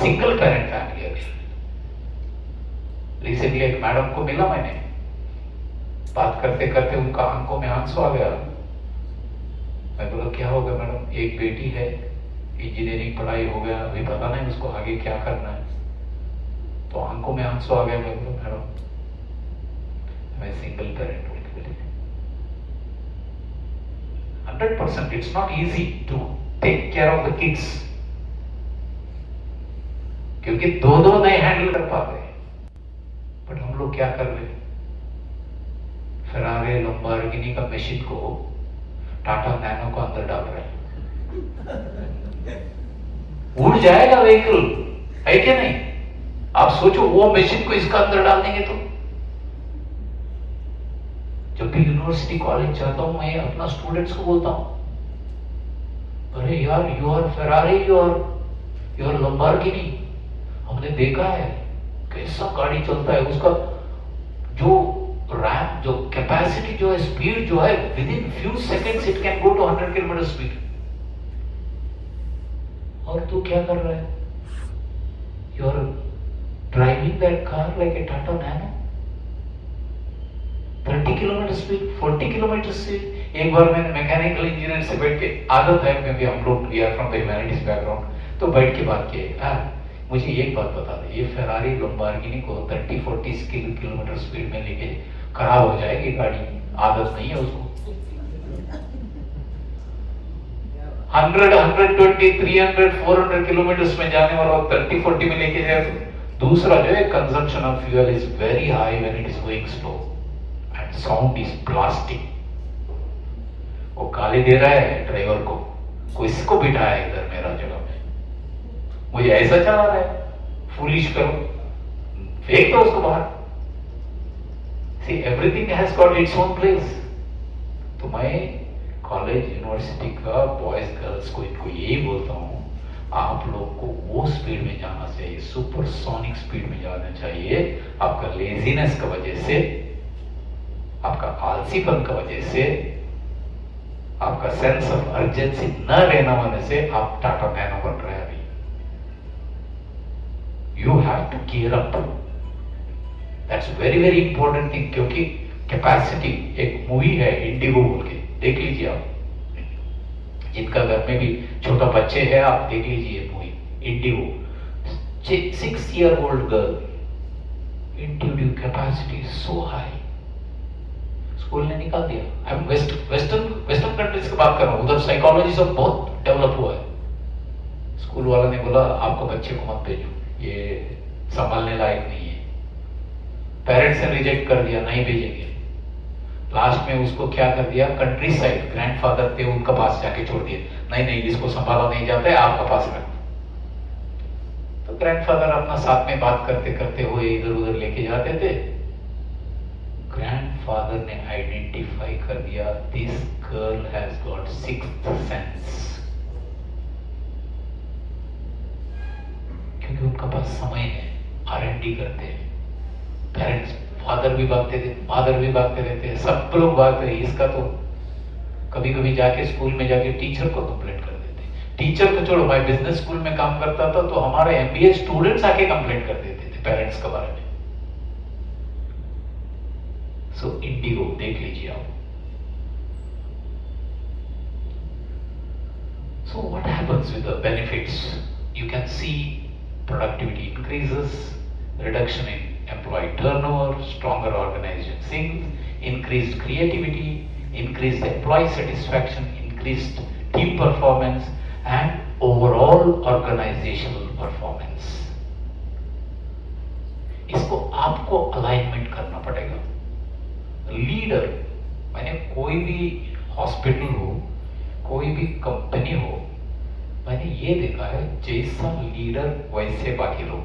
सिंगल पेरेंट फैमिली। अभी रिसेंटली एक मैडम को मिला, मैंने बात करते करते उनका आंखों में आंसू आ गया। मैं बोला क्या हो गया मैडम? एक बेटी है, इंजीनियरिंग पढ़ाई हो गया, अभी पता नहीं उसको आगे क्या करना है। तो आंखों में आंसू आ गया। मैं बोला मैडम मैं सिंगल पेरेंट हूँ। 100% it's not easy to take care of the kids, क्योंकि दो नहीं हैंडल कर पाते। बट हम लोग क्या कर रहे हैं, फेरारी लंबोर्गिनी का मशीन को टाटा नैनो को अंदर डाल रहे हैं, उड़ जाएगा व्हीकल, है क्या नहीं? आप सोचो वो मशीन को इसका अंदर डाल देंगे तो। जब भी यूनिवर्सिटी कॉलेज जाता हूं मैं अपना स्टूडेंट्स को बोलता हूं, अरे यार you are Ferrari, you are Lamborghini. हमने देखा है कैसा गाड़ी चलता है, उसका जो रैम, जो कैपेसिटी, जो है स्पीड जो है, within few seconds it can go to 100 kilometre speed. और तू क्या कर रहा है? You are driving that car like a Tata Nano, 30 kilometre speed, 40 kilometre speed. एक बार मैंने मैकेनिकल इंजीनियर से बैठ के, आदत है क्योंकि हम लोग we are from the humanities background, तो बैठ के बात किए, मुझे एक बात बता दे, ये फेरारी लंबोर्गिनी को 30-40 किलोमीटर स्पीड में लेके खराब हो जाएगी गाड़ी, आदत नहीं है उसको। 100, 120, 300, 400 किलोमीटर में जाने वाला 30-40 में लेके जाए तो। दूसरा जो है consumption of fuel is very high when it is going slow and sound is blasting. वो गाली दे रहा है ड्राइवर को, किसको बिठाया है इधर मेरा जगह में, मुझे ऐसा चला रहा है, फूलिश करो, फेंक दो उसको बाहर। See, everything has got its own place. तो मैं कॉलेज यूनिवर्सिटी का बॉयज गर्ल्स को इनको यही बोलता हूँ, आप लोग को वो स्पीड में जाना चाहिए, सुपरसोनिक स्पीड में जाना चाहिए। आपका लेजीनेस का वजह से, आपका आलसीपन का वजह से, आपका सेंस ऑफ अर्जेंसी न रहना होने से आप टाटा नैनो बन रहे हैं अभी। You have to gear up, that's very very important thing. क्योंकि कैपेसिटी, एक मूवी है इंडिगो बोल के, देख लीजिए आप, जिनका घर में भी छोटा बच्चे हैं आप देख लीजिए movie Indigo. 6-year-old girl, intuitive capacity so high, school ने निकाल दिया। आई एम वेस्टर्न कंट्रीज की बात कर रहा हूँ, उधर साइकोलॉजी सब बहुत डेवलप हुआ है। स्कूल वाला ने बोला आपको बच्चे को मत भेजो, ये संभालने लायक नहीं है। पेरेंट्स ने रिजेक्ट कर दिया, नहीं भेजेंगे। लास्ट में उसको क्या कर दिया, कंट्री साइड ग्रैंडफादर थे उनका पास जाके छोड़ दिए, नहीं इसको संभाला नहीं जाता है, आपका पास रखो। तो ग्रैंडफादर अपना साथ में बात करते करते हुए इधर उधर लेके जाते थे। ग्रैंडफादर ने आइडेंटिफाई कर दिया, this girl has got sixth sense, क्योंकि उनका पास समय है, R&D करते हैं। पेरेंट्स, फादर भी भागते थे, फादर भी भागते रहते, सब लोग भागते हैं। इसका तो कभी कभी जाके स्कूल में जाके टीचर को कंप्लेंट कर देते। टीचर को छोड़ो, मैं बिजनेस स्कूल में काम करता था तो हमारे MBA स्टूडेंट्स आके कंप्लेंट कर देते थे पेरेंट्स के बारे में। सो इंडिगो देख लीजिए आप। So what happens with the benefits? You can see productivity increases, reduction in employee turnover, stronger organization things, increased creativity, increased employee satisfaction, increased team performance and overall organizational performance. इसको आपको alignment करना पड़ेगा। Leader, मैंने कोई भी hospital हो, कोई भी कंपनी हो, मैंने ये देखा है जैसा लीडर वैसे बाकी लोग।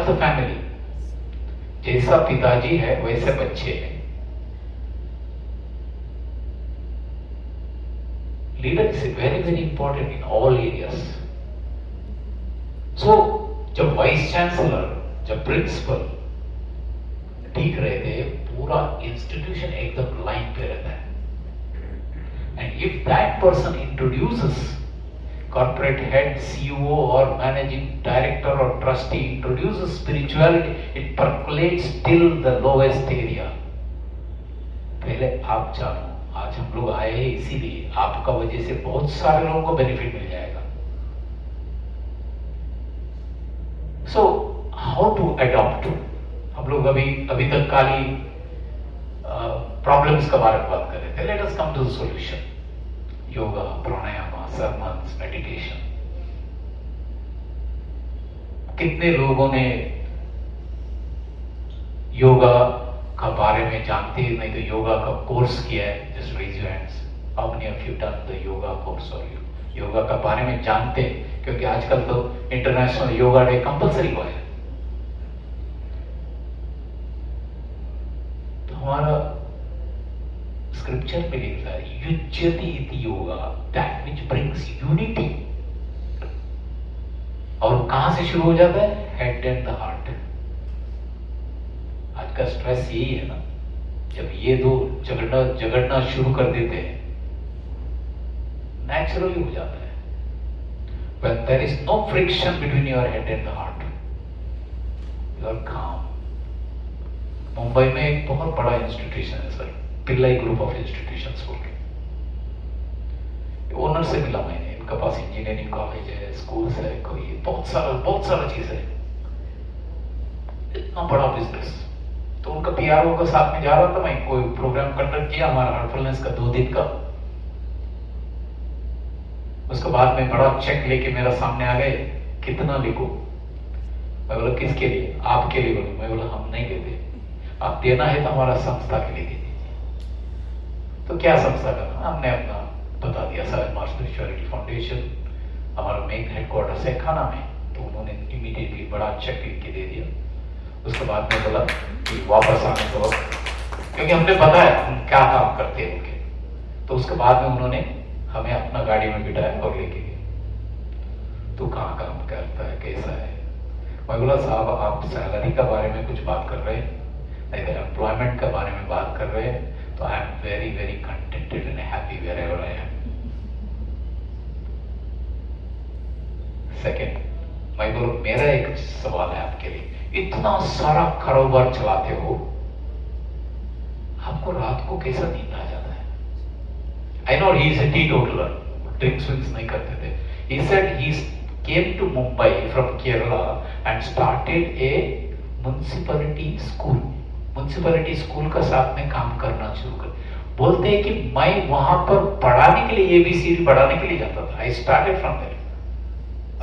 द फैमिली, जैसा पिताजी है वैसे बच्चे हैं। Leader is very very important in all areas. So जब वाइस चांसलर, जब प्रिंसिपल ठीक रहते, पूरा इंस्टीट्यूशन एकदम लाइन पे रहता है। And if that person introduces, corporate head, CEO or managing director or trustee introduces spirituality, it percolates till the lowest area. पहले आप जानो, आज हम लोग आए हैं इसीलिए, आपका वजह से बहुत सारे लोगों को बेनिफिट मिल जाएगा। So how to adopt? हम लोग अभी तक खाली प्रॉब्लम्स के बारे में बात कर रहे थे। Let us come to the solution. Yoga, pranayama, sermons, meditation। कितने लोगों ने योगा का बारे में जानते हैं, नहीं तो योगा का कोर्स किया है? Just raise your hands. How many of you done the yoga course और योगा का बारे में जानते हैं? क्योंकि आजकल तो इंटरनेशनल योगा डे कंपलसरी हुआ है। तो हमारा स्क्रिप्चर में लिखता है युज्यति इति yoga, that which brings unity. और कहां से शुरू हो जाता है? Head and the heart. आज का स्ट्रेस यही है ना, जब ये दो झगड़ना शुरू कर देते हैं, नेचुरली हो जाता है। When there is no friction between your head and the heart, you are calm. Mumbai में एक बहुत बड़ा इंस्टीट्यूशन है sir, Pillai group of institutions बोल के। ओनर से मिला मैंने, इनका पास इंजीनियरिंग कॉलेज है, स्कूल्स है, कोई बहुत सारा चीज है, इतना बड़ा बिजनेस। तो उनका पीआरओ का साथ में जा रहा था मैं, कोई प्रोग्राम कंडक्ट किया हमारा हार्टफुलनेस का 2 दिन का। उसके बाद में बड़ा चेक लेके मेरा सामने आ गए, कितना लिखो? मैं बोला किसके लिए? आपके लिए। बोले, मैं बोला हम नहीं देते, आप देना है तो हमारा संस्था के लिए दे दीजिए। तो क्या संस्था का? हमने अपना बता दिया, सारे मार स्पिरिचुअलिटी फाउंडेशन, हमारा मेन हेडक्वार्टर्स है खाना में। तो उन्होंने इमीडिएटली बड़ा चेक लिख के दे दिया। उसके बाद में बोला कि वापस आने के वक्त, क्योंकि हमने पता है हम क्या काम करते हैं उनके। तो उसके बाद में उन्होंने हमें अपना गाड़ी में बिठाया और लेके गए। तो कहाँ काम करता है, कैसा है? मैं बोला साहब आप सैलरी का बारे में कुछ बात कर रहे हैं, नहीं तो एम्प्लॉयमेंट के बारे में बात कर रहे हैं, तो I am very very contented and happy wherever I am. Second, मैं बोलो मेरा एक सवाल है आपके लिए, इतना सारा कारोबार चलाते हो, आपको रात को कैसा नींद आ जाता है? I know he is a teetotaller, drinks विंक्स नहीं करते थे। He said he came to Mumbai from Kerala and started a municipality school. Municipality school का साथ में काम करना शुरू कर। बोलते हैं कि मैं वहां पर पढ़ाने के लिए, ABCD पढ़ाने के लिए जाता था। I started from there.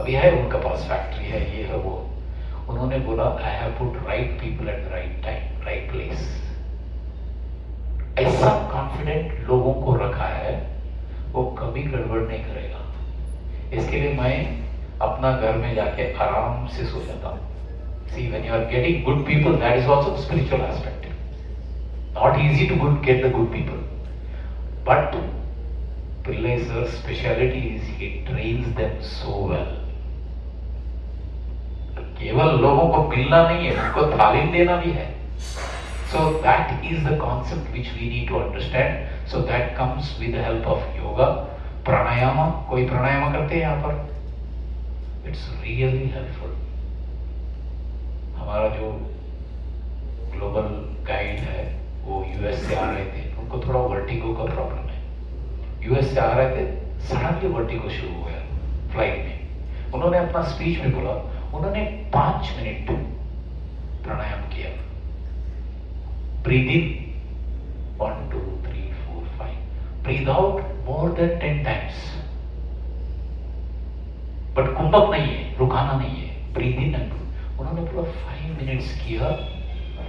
अभी है उनका पास फैक्ट्री है, ये है वो। उन्होंने बोला I have put right people at the right time, right place. ऐसा कॉन्फिडेंट लोगों को रखा है, वो कभी गड़बड़ नहीं करेगा। इसके लिए मैं अपना घर में जाके आराम से सो जाता हूँ। See, when you are getting good people, that is also the spiritual aspect. Not easy to get the good people, but Pillai sir's speciality is he trains them so well. केवल लोगों को मिलना नहीं है, उनको तालीम देना भी है। So that is the concept which we need to understand. So that comes with the help of yoga, pranayama. कोई प्राणायाम करते हैं यहाँ पर? It's really helpful. हमारा जो ग्लोबल गाइड है वो यूएस से आ रहे थे, उनको थोड़ा वर्टिगो का प्रॉब्लम है। यूएस से आ रहे थे, सडनली वर्टिगो शुरू हो गया फ्लाइट में। उन्होंने अपना स्पीच में बोला, उन्होंने 5 मिनट प्राणायाम किया। Breathe in 1 2 3 4 5, breathe out more than 10 times. But kumbhaka नहीं है, रुकाना नहीं है, ब्रीथ इन एंड उन्होंने पूरा 5 मिनट्स किया,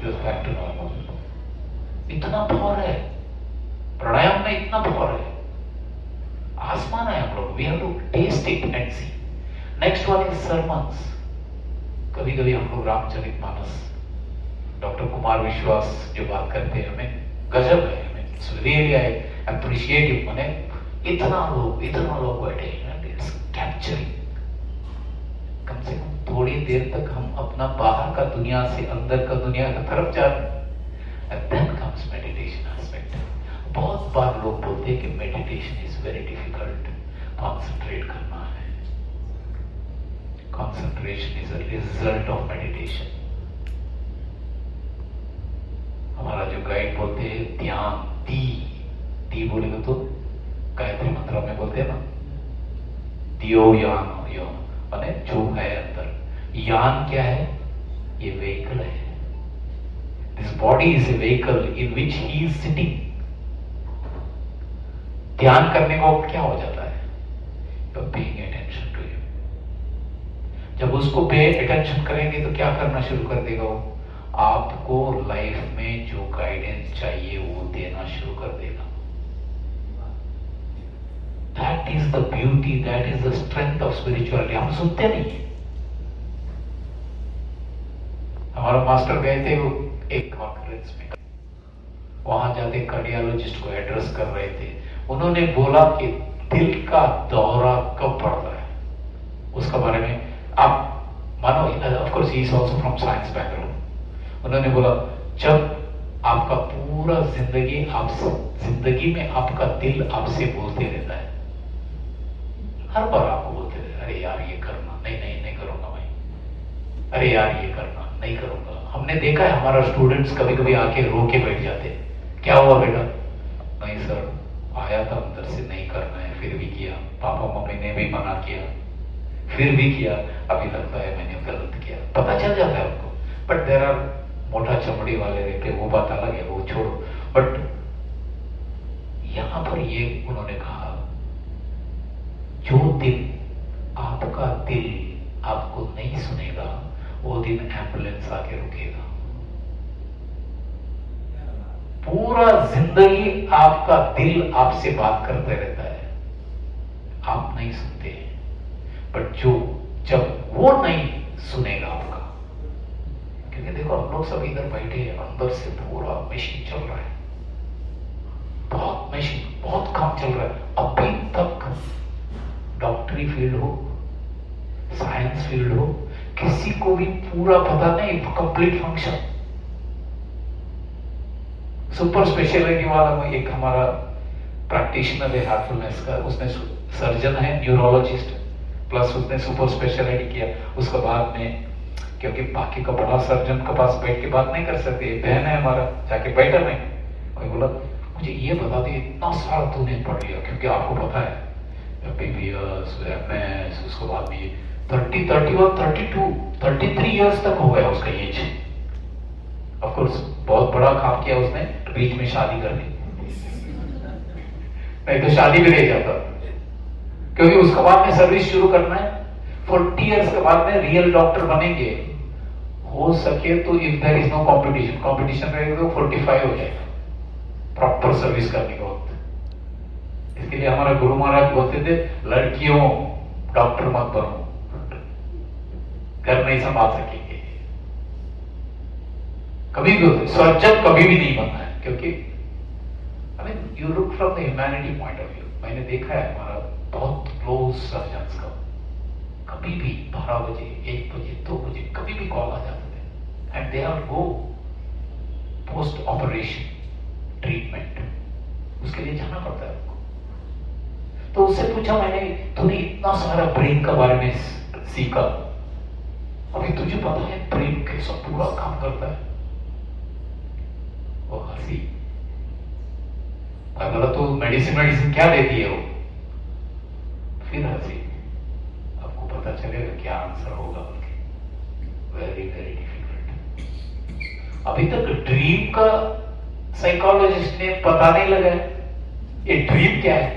बैक टू नॉर्मल। इतना पावर है प्राणायाम में, इतना पावर है, आसमान है हम लोग। We have to test it and see. Next one is sermons. कभी कभी हम लोग रामचरितमानस, डॉक्टर कुमार विश्वास जो बात करते हैं, हमें गजब है, हमें रियली आई अप्रिशिएट यू। मैंने इतना लोग बैठे हैं, इट्स कैप्चरिंग। कम से कम थोड़ी देर तक हम अपना बाहर का दुनिया से अंदर का दुनिया का तरफ जा रहे हैं, and then comes meditation aspect. बहुत बार लोग बोलते हैं कि meditation is very difficult, concentrate करना है। Concentration is a result of meditation. हमारा जो गाइड बोलते हैं ध्यान, ती बोलेगा तो गायत्री मंत्र में बोलते हैं ना, दियो यान, माने जो है अंदर। यान क्या है? ये व्हीकल है। This body is a vehicle in which he is sitting. ध्यान करने को क्या हो जाता है? Paying attention to you. जब उसको पे अटेंशन करेंगे तो क्या करना शुरू कर देगा वो? आपको लाइफ में जो गाइडेंस चाहिए वो देना शुरू कर देगा। That is the beauty, that is the strength of spirituality. हम सुनते नहीं है। हमारा मास्टर गए थे वो एक कॉन्फ्रेंस में, वहां जाते कार्डियोलॉजिस्ट को एड्रेस कर रहे थे। उन्होंने बोला कि दिल का दौरा कब पड़ता है उसका बारे में आप मानो, of course he is also from science background. उन्होंने बोला जब आपका पूरा जिंदगी में आपका दिल आपसे बोलते रहता है, हर बार आपको बोलते रहते, अरे यार ये करना, नहीं करूंगा भाई, अरे यार ये करना, नहीं करूंगा। हमने देखा है हमारा स्टूडेंट्स कभी कभी आके रो के बैठ जाते, क्या हुआ बेटा? नहीं सर, आया था अंदर से नहीं करना है, फिर भी किया, पापा मम्मी ने भी मना किया, फिर भी किया, अभी लगता है मैंने गलत किया। पता चल जाता है उनको। बट देयर आर मोटा चमड़ी वाले रहते, वो बात अलग है, वो छोड़ो। बट यहां पर ये उन्होंने कहा, जो दिन आपका दिल आपको नहीं सुनेगा वो दिन एम्बुलेंस आके रुकेगा। पूरा जिंदगी आपका दिल आपसे बात करते रहता है, आप नहीं सुनते। बट जब वो नहीं सुनेगा आपका, क्योंकि देखो हम लोग सब इधर बैठे हैं, अंदर से पूरा मशीन चल रहा है, बहुत काम चल रहा है। अभी तक डॉक्टरी फील्ड हो, साइंस फील्ड हो, किसी को भी पूरा पता नहीं कंप्लीट फंक्शन। सुपर स्पेशलिटी वाला एक हमारा प्रैक्टिशनर है हार्टफुलनेस का, उसने सर्जन है, न्यूरोलॉजिस्ट, प्लस उसने सुपर स्पेशलिटी किया। उसके बाद में, क्योंकि बाकी का बड़ा सर्जन के पास बैठ के बात नहीं कर सकते, बहन है हमारा, जाके बैठा नहीं, कोई बोला मुझे ये बता दे, इतना सारा तूने पढ़ लिया, क्योंकि आपको पता है PBS, MS, उसके बाद भी 30, 31, 32, 33 इयर्स तक हो गया उसका एज। ऑफ कोर्स बहुत बड़ा काम किया उसने, बीच में शादी कर दी, नहीं तो शादी भी नहीं जाता, क्योंकि उसके बाद में सर्विस शुरू करना है। 40 इयर्स के बाद में रियल डॉक्टर बनेंगे, हो सके तो if there is no competition रहेगा तो 45 हो जाएगा प्रॉपर सर्विस करने के वक्त। इसके लिए हमारा गुरु महाराज बोलते थे, लड़कियों डॉक्टर मत बनो, घर नहीं संभाल सकेंगे। कभी भी सर्जन कभी भी नहीं बनना है, क्योंकि I mean you look from the humanity point of view. मैंने देखा है हमारा बहुत क्लोज सर्जन्स का, कभी भी 12 बजे, 1 बजे, 2 बजे कभी भी कॉल आ जाते थे, and they are go post operation treatment, उसके लिए जाना पड़ता है उनको। तो उससे पूछा मैंने, तूने इतना सारा ब्रेन के बारे में सीखा, अभी तुझे पता है ब्रेन कैसा पूरा काम करता है? वो हंसी, बोला तो मेडिसिन क्या देती है वो? फिर हंसी, आपको पता चलेगा क्या आंसर होगा। Very very difficult. अभी तक ड्रीम का साइकोलॉजिस्ट ने पता नहीं लगा ये ड्रीम क्या है।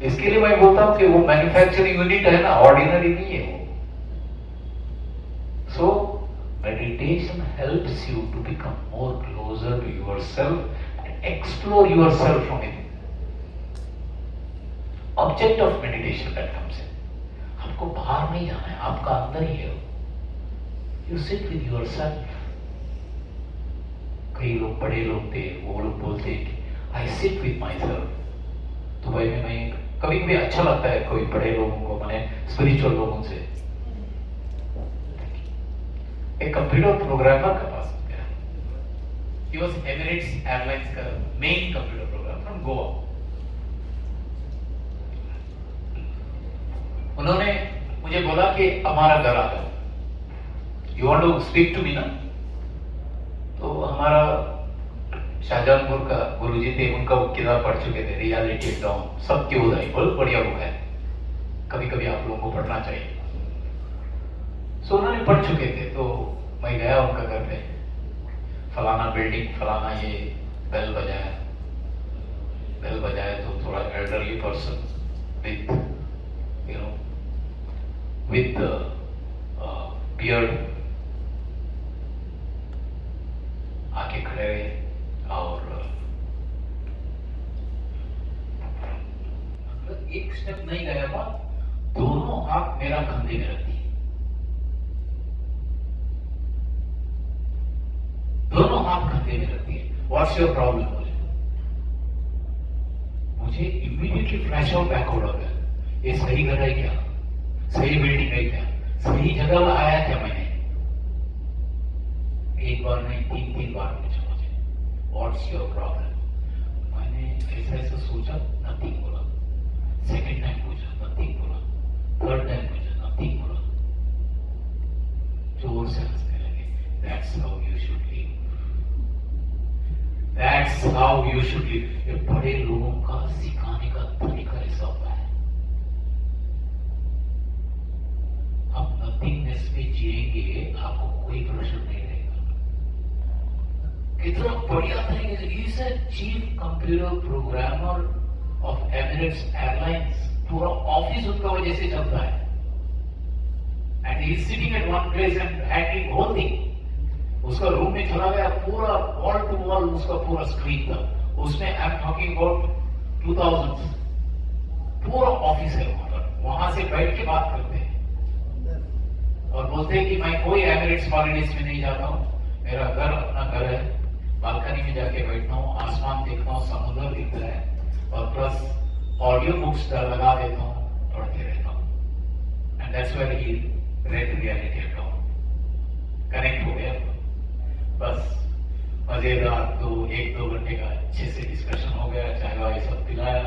इसके लिए मैं बोलता हूं कि वो मैन्युफैक्चरिंग यूनिट है ना, ऑर्डिनरी नहीं है वो। So meditation helps you to become more closer to yourself and explore yourself from within. Object of meditation that comes in, आपको बाहर नहीं जाना है, आपका अंदर ही है। You sit with yourself. कई लोग बड़े लोग थे, वो लोग बोलते कि I sit with myself. तो भाई मैं कभी भी अच्छा लगता है कोई बड़े लोगों को, मैंने स्पिरिचुअल लोगों से। एक कंप्यूटर प्रोग्रामर के पास गया। He was Emirates Airlines का main computer program from Goa. उन्होंने मुझे बोला कि हमारा घर आ जाओ, you want to speak to me ना। तो हमारा शाहजहानपुर का गुरुजी थे, उनका वो किताब पढ़ चुके थे, रियलिटी डाउन, सत्य उदय, बहुत बढ़िया बुक है, कभी कभी आप लोगों को पढ़ना चाहिए। सो उन्होंने पढ़ चुके थे, तो मैं गया उनका घर पे, फलाना बिल्डिंग, फलाना ये, बेल बजाया तो थोड़ा elderly person with with beard आके खड़े रहे और एक स्टेप नहीं गया था, दोनों हाथ मेरा कंधे में रख दिए, दोनों हाथ कंधे में रख दिए। What's your problem? मुझे इमीडिएटली फ्लैश आउट बैकवर्ड हो गया, ये सही घर है क्या, सही बिल्डिंग है क्या, सही जगह में आया क्या मैंने? एक बार नहीं, तीन बार पूछा मुझे, व्हाट्स योर प्रॉब्लम? मैंने ऐसा सोचा, नथिंग बोला। सेकंड टाइम पूछा, नथिंग बोला। थर्ड टाइम पूछा, नथिंग बोला। जोर से हंसने लगे। That's how you should live, that's how you should live. ये बड़े लोगों का सिखाने का तरीका ऐसा होता है। नथिंगनेस में जिएंगे, आपको कोई प्रेशर नहीं रहेगा। कितना बढ़िया तरीके से। He is chief computer programmer of Emirates Airlines, पूरा ऑफिस उनका वजह से चलता है। And he is sitting at one place and handling whole thing. उसका रूम में चला गया, पूरा वॉल टू वॉल उसका पूरा स्क्रीन था, उसमें आई एम टॉकिंग अबाउट 2000 पूरा ऑफिस है वहां पर। वहां से बैठ के बात करते हैं और बोलते हैं कि मैं कोई एमिरेट्स हॉलीडेज में नहीं जाता हूँ, मेरा घर अपना घर है, बालकनी में जाके बैठता हूँ, आसमान देखता हूँ, समुद्र दिखता है, और प्लस ऑडियो बुक्स लगा देता हूँ, पढ़ते रहता हूँ। And that's where he read reality down connect हो गया। बस मजेदार एक दो घंटे का अच्छे से डिस्कशन हो गया, चाय वाय सब पिलाया।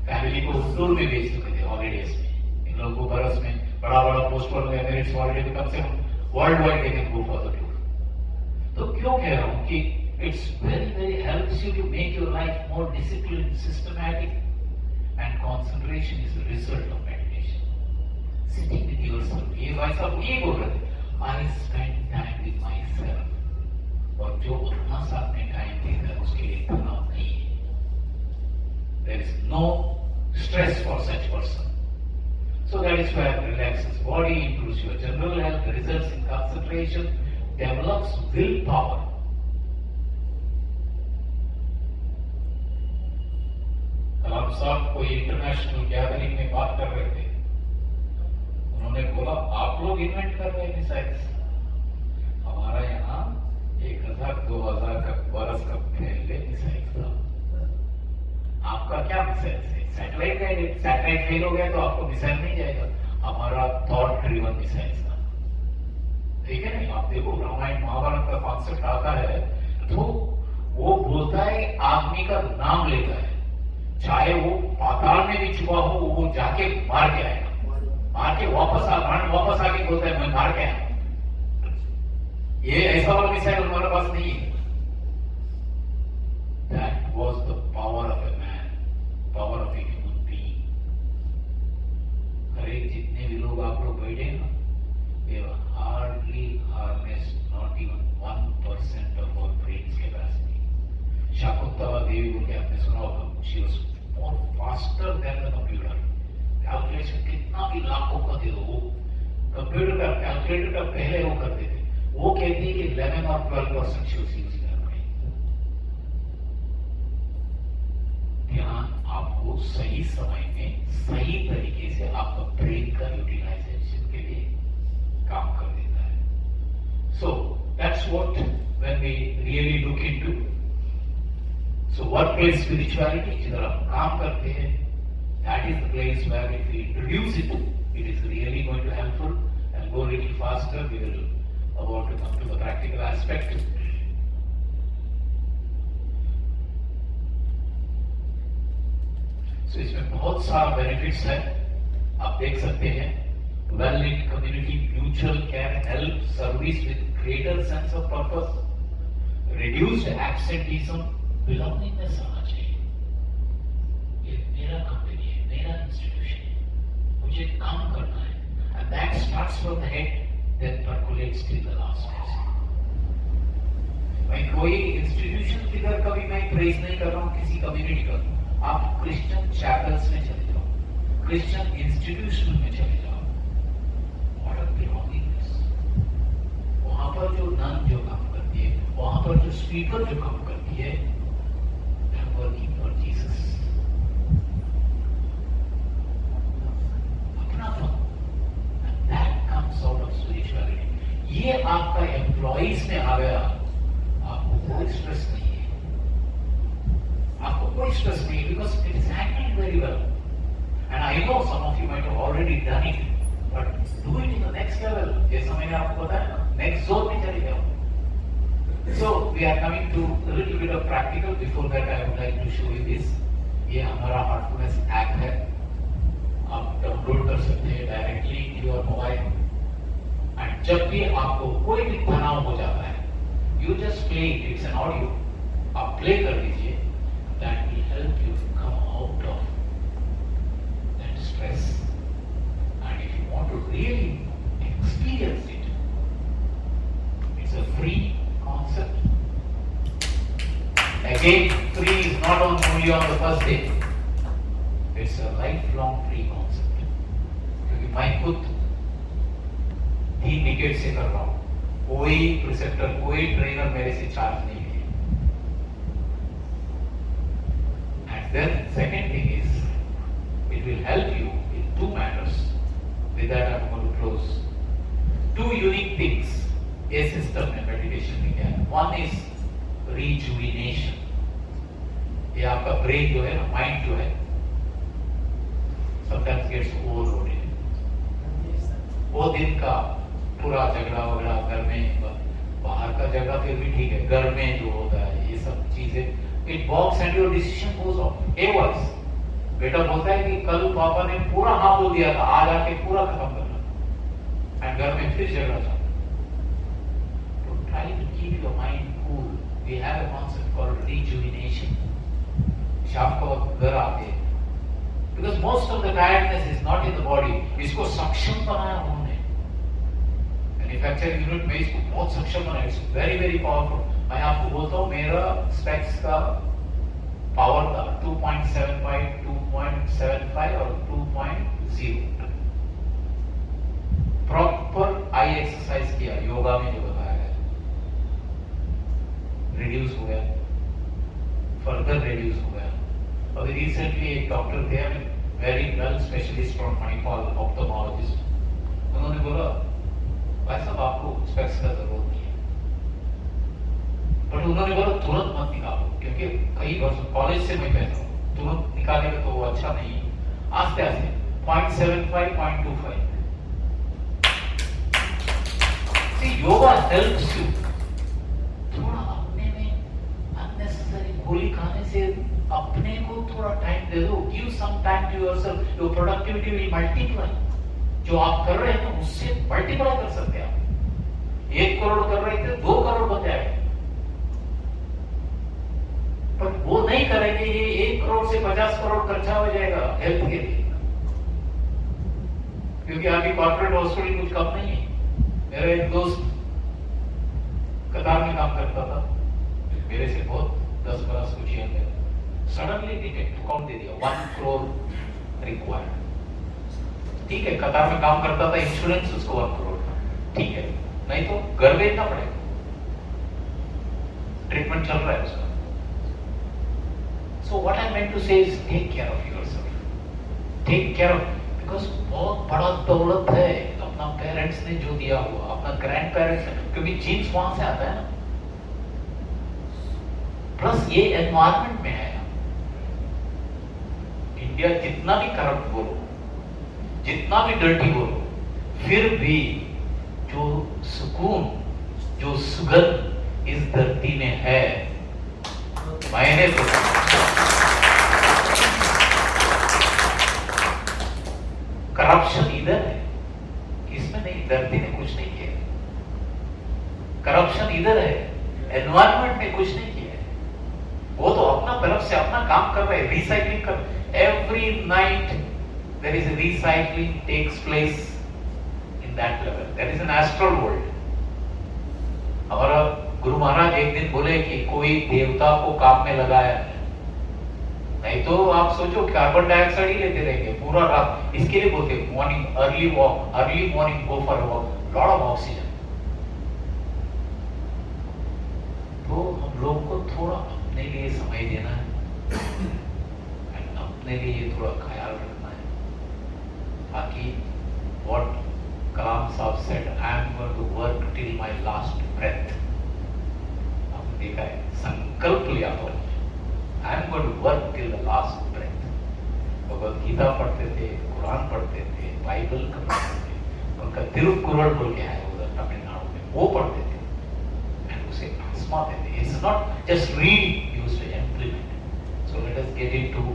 फैमिली को टूर में भेज चुके थे हॉलीडेज में, इन लोगों को बरस में बड़ा पोस्ट पर एमिरेट्स हॉलीडे में कम से कम world wide they can go for the tour. तो क्यों कह रहा हूं कि it's very helps you to make your life more discipline, systematic, and concentration is the result of meditation. Sitting with yourself, ये भाई साहब ये बोल रहे थे, I spend time with myself. और जो अपना साथ में टाइम देता है उसके लिए तनाव नहीं है। There is no stress for such person. So that is where it relaxes body, improves your general health, results in concentration, develops willpower. कलाम साहब कोई इंटरनेशनल गैदरिंग में बात कर रहे थे, उन्होंने बोला आप लोग इन्वेंट कर रहे हैं मिसाइल्स, हमारा यहाँ 1000-2000 का बरस का पहले मिसाइल था, आपका क्या मिसाइल है? सैटेलाइट का, सैटेलाइट फेल हो गया तो आपको मिसाइल नहीं जाएगा, हमारा थॉट ड्रिवन मिसाइल था। ठीक है नहीं? आप देखो रामायण महाभारत का कॉन्सेप्ट आता है तो वो बोलता है कि आदमी का नाम लेता है, चाहे वो पाताल में भी छुपा हो, वो जाके मार के आएगा, मार के वापस आके बोलता है मैं मार के आया। ये ऐसा वाला मिसाइल हमारे पास नहीं है। That was the power of a man, power of a human being. हर एक जितने भी लोग आप लोग बैठे ना, they were hardly harnessed not even 1% of our brain's capacity. Shakuntala देवी बोल के आपने सुना होगा, she was more faster than the computer. Calculation कितना भी लाखों का दे दो, वो कंप्यूटर का कैलकुलेटर का पहले वो कर देते। वो कहती है कि 11 और 12% she was using her brain. ध्यान आपको सही समय में सही तरीके से आपका ब्रेन का यूटिलाइजेशन के लिए काम कर देता है। So that's what when we really look into. So workplace spirituality, जिधर हम काम करते हैं, that is the place where if we introduce it, it is really going to helpful and go a little faster. We will about to come to the practical aspect. So इसमें बहुत सारा benefits है, आप देख सकते हैं. Well-lit community, mutual care, help, service with greater sense of purpose, reduced absenteeism, belongingness आना चाहिए. ये मेरा कंपनी है, मेरा इंस्टीट्यूशन है, मुझे काम करना है. And that starts from the head, then percolates till the last person. मैं कोई इंस्टीट्यूशन फिगर का भी मैं प्रेज नहीं कर रहा हूँ किसी कम्युनिटी का. आप क्रिश्चियन चैपल्स में चले जाओ, क्रिश्चियन इंस्टीट्यूशन में चले जाओ, व्हाट अ बिलोंगिंगनेस. वहां पर जो नन जो काम करती है, वहां पर जो स्पीकर जो काम करती है, they are working for Jesus. अपनापन, and that comes out of spirituality. ये आपका एम्प्लॉइज में आ गया, आपको कोई स्ट्रेस नहीं है, आपको कोई स्ट्रेस नहीं है, because it is handled very well. And I know some of you might have already done it, but do it in the next level. जैसा मैंने आपको बताया ना, next zone में चले जाओ. So we are coming to a little bit of practical. Before that, I would like to show you this. ये हमारा Heartfulness app है, आप डाउनलोड कर सकते हैं directly in your mobile. And जब भी आपको कोई भी तनाव हो जाता है, you just play it. It's an audio. आप प्ले कर दीजिए. That will help you come out of that stress. And if you want to really experience it, it's a free concept. Again, free is not only on the first day. It's a lifelong free concept. क्योंकि मैं खुद 3 decade से कर रहा हूँ. कोई preceptor, कोई trainer मेरे से चार्ज नहीं है. And then second thing is, it will help you in 2 matters. With that I'm going to close. 2 unique things ये सिस्टम में मेडिटेशन में क्या है. One is rejuvenation. ये आपका ब्रेन जो है ना, माइंड जो है, sometimes gets overloaded. वो दिन का पूरा झगड़ा वगड़ा घर में, बाहर का झगड़ा फिर भी ठीक है, घर में जो होता है ये सब चीजें, it walks and your decision goes off. A voice, बेटा बोलता है कि कल पापा ने पूरा हाँ बोल दिया था, आज आके पूरा खत्म करना, and घर में फिर झगड़ा चलता. So try to keep your mind cool. We have a concept called rejuvenation. शाम को घर आके, because most of the tiredness is not in the body. इसको सक्षम बनाया उन्होंने. मैन्युफैक्चरिंग यूनिट में इसको बहुत सक्षम बनाया. It's very very powerful. मैं आपको बोलता हूँ, मेरा स्पेक्स का पावर था 2.75, 2.75 और 2.0. प्रॉपर आई एक्सरसाइज किया, योगा में जो बताया गया, रिड्यूस हो गया, फर्दर रिड्यूस हो गया. अभी रिसेंटली एक डॉक्टर थे, very well specialist from Manipal, ophthalmologist, उन्होंने बोला भाई साहब आपको स्पेक्स का जरूरत नहीं है. बट उन्होंने बोला तुरंत मत निकालो, क्योंकि कई वर्ष कॉलेज से मैं कहता हूँ तुरंत निकालेगा तो वो अच्छा नहीं. आस्ते आस्ते 0.75, 0.25. See, yoga helps you. थोड़ा अपने में unnecessary गोली खाने से अपने को थोड़ा टाइम दे दो. Give some time to yourself. Your productivity will multiply. जो आप कर रहे हैं ना, उससे मल्टीप्लाई कर सकते हैं आप. 1 करोड़ कर रहे थे, 2 करोड़ बन जाएगा. पर वो नहीं करेंगे, ये 1 करोड़ से 50 करोड़ खर्चा हो जाएगा हेल्थ के लिए. क्योंकि अभी कॉर्पोरेट हॉस्पिटल कुछ कम नहीं है. मेरा एक दोस्त कतार में काम करता था, मेरे से बहुत 10 बरस कुछ है. सडनली डिटेक्ट कौन दे दिया 1 करोड़ रिक्वायर्ड. ठीक है, कतार में काम करता था, इंश्योरेंस उसको 1 करोड़ था, ठीक है, नहीं तो घर भेजना पड़ेगा. ट्रीटमेंट चल रहा है उसका. So what I meant to say is take care of yourself. Take care of, because बहुत बड़ा दौलत है अपना पेरेंट्स ने जो दिया हुआ, अपना ग्रैंड पेरेंट्स, क्योंकि जीन्स वहां से आता है ना, प्लस ये एनवायरमेंट में है। इंडिया जितना भी करप्ट बोलो, जितना भी डर्टी बोलो, फिर भी जो सुकून, जो सुगंध इस धरती में है, मैंने तो करप्शन इधर है, इसमें नहीं, धरती ने कुछ नहीं किया। करप्शन इधर है, एनवायरमेंट ने कुछ नहीं किया है। वो तो अपना तरफ से अपना काम कर रहे हैं, रिसाइकलिंग कर। Every night there is recycling takes place in that level, that is an astral world. हमारा गुरु महाराज एक दिन बोले कि कोई देवता को काम में लगाया है, नहीं तो आप सोचो कार्बन डाइऑक्साइड ही लेते रहेंगे पूरा रात। इसके लिए बोलते morning early walk, early morning go for walk, lot of oxygen. तो हम लोग को थोड़ा अपने लिए समय देना है, अपने लिए थोड़ा ख्याल रखना है, ताकि what Kalam sahab said, I am going to work till my last breath. आपने देखा है, संकल्प लिया तो I am going to work till the last breath. Bhagavad Gita पढ़ते थे, कुरान पढ़ते थे, बाइबल पढ़ते थे, उनका तिरुकुरल बोल के है उधर तमिलनाडु में, वो पढ़ते थे, उसे आजमाते थे। It's not just read, used to implement. So let us get into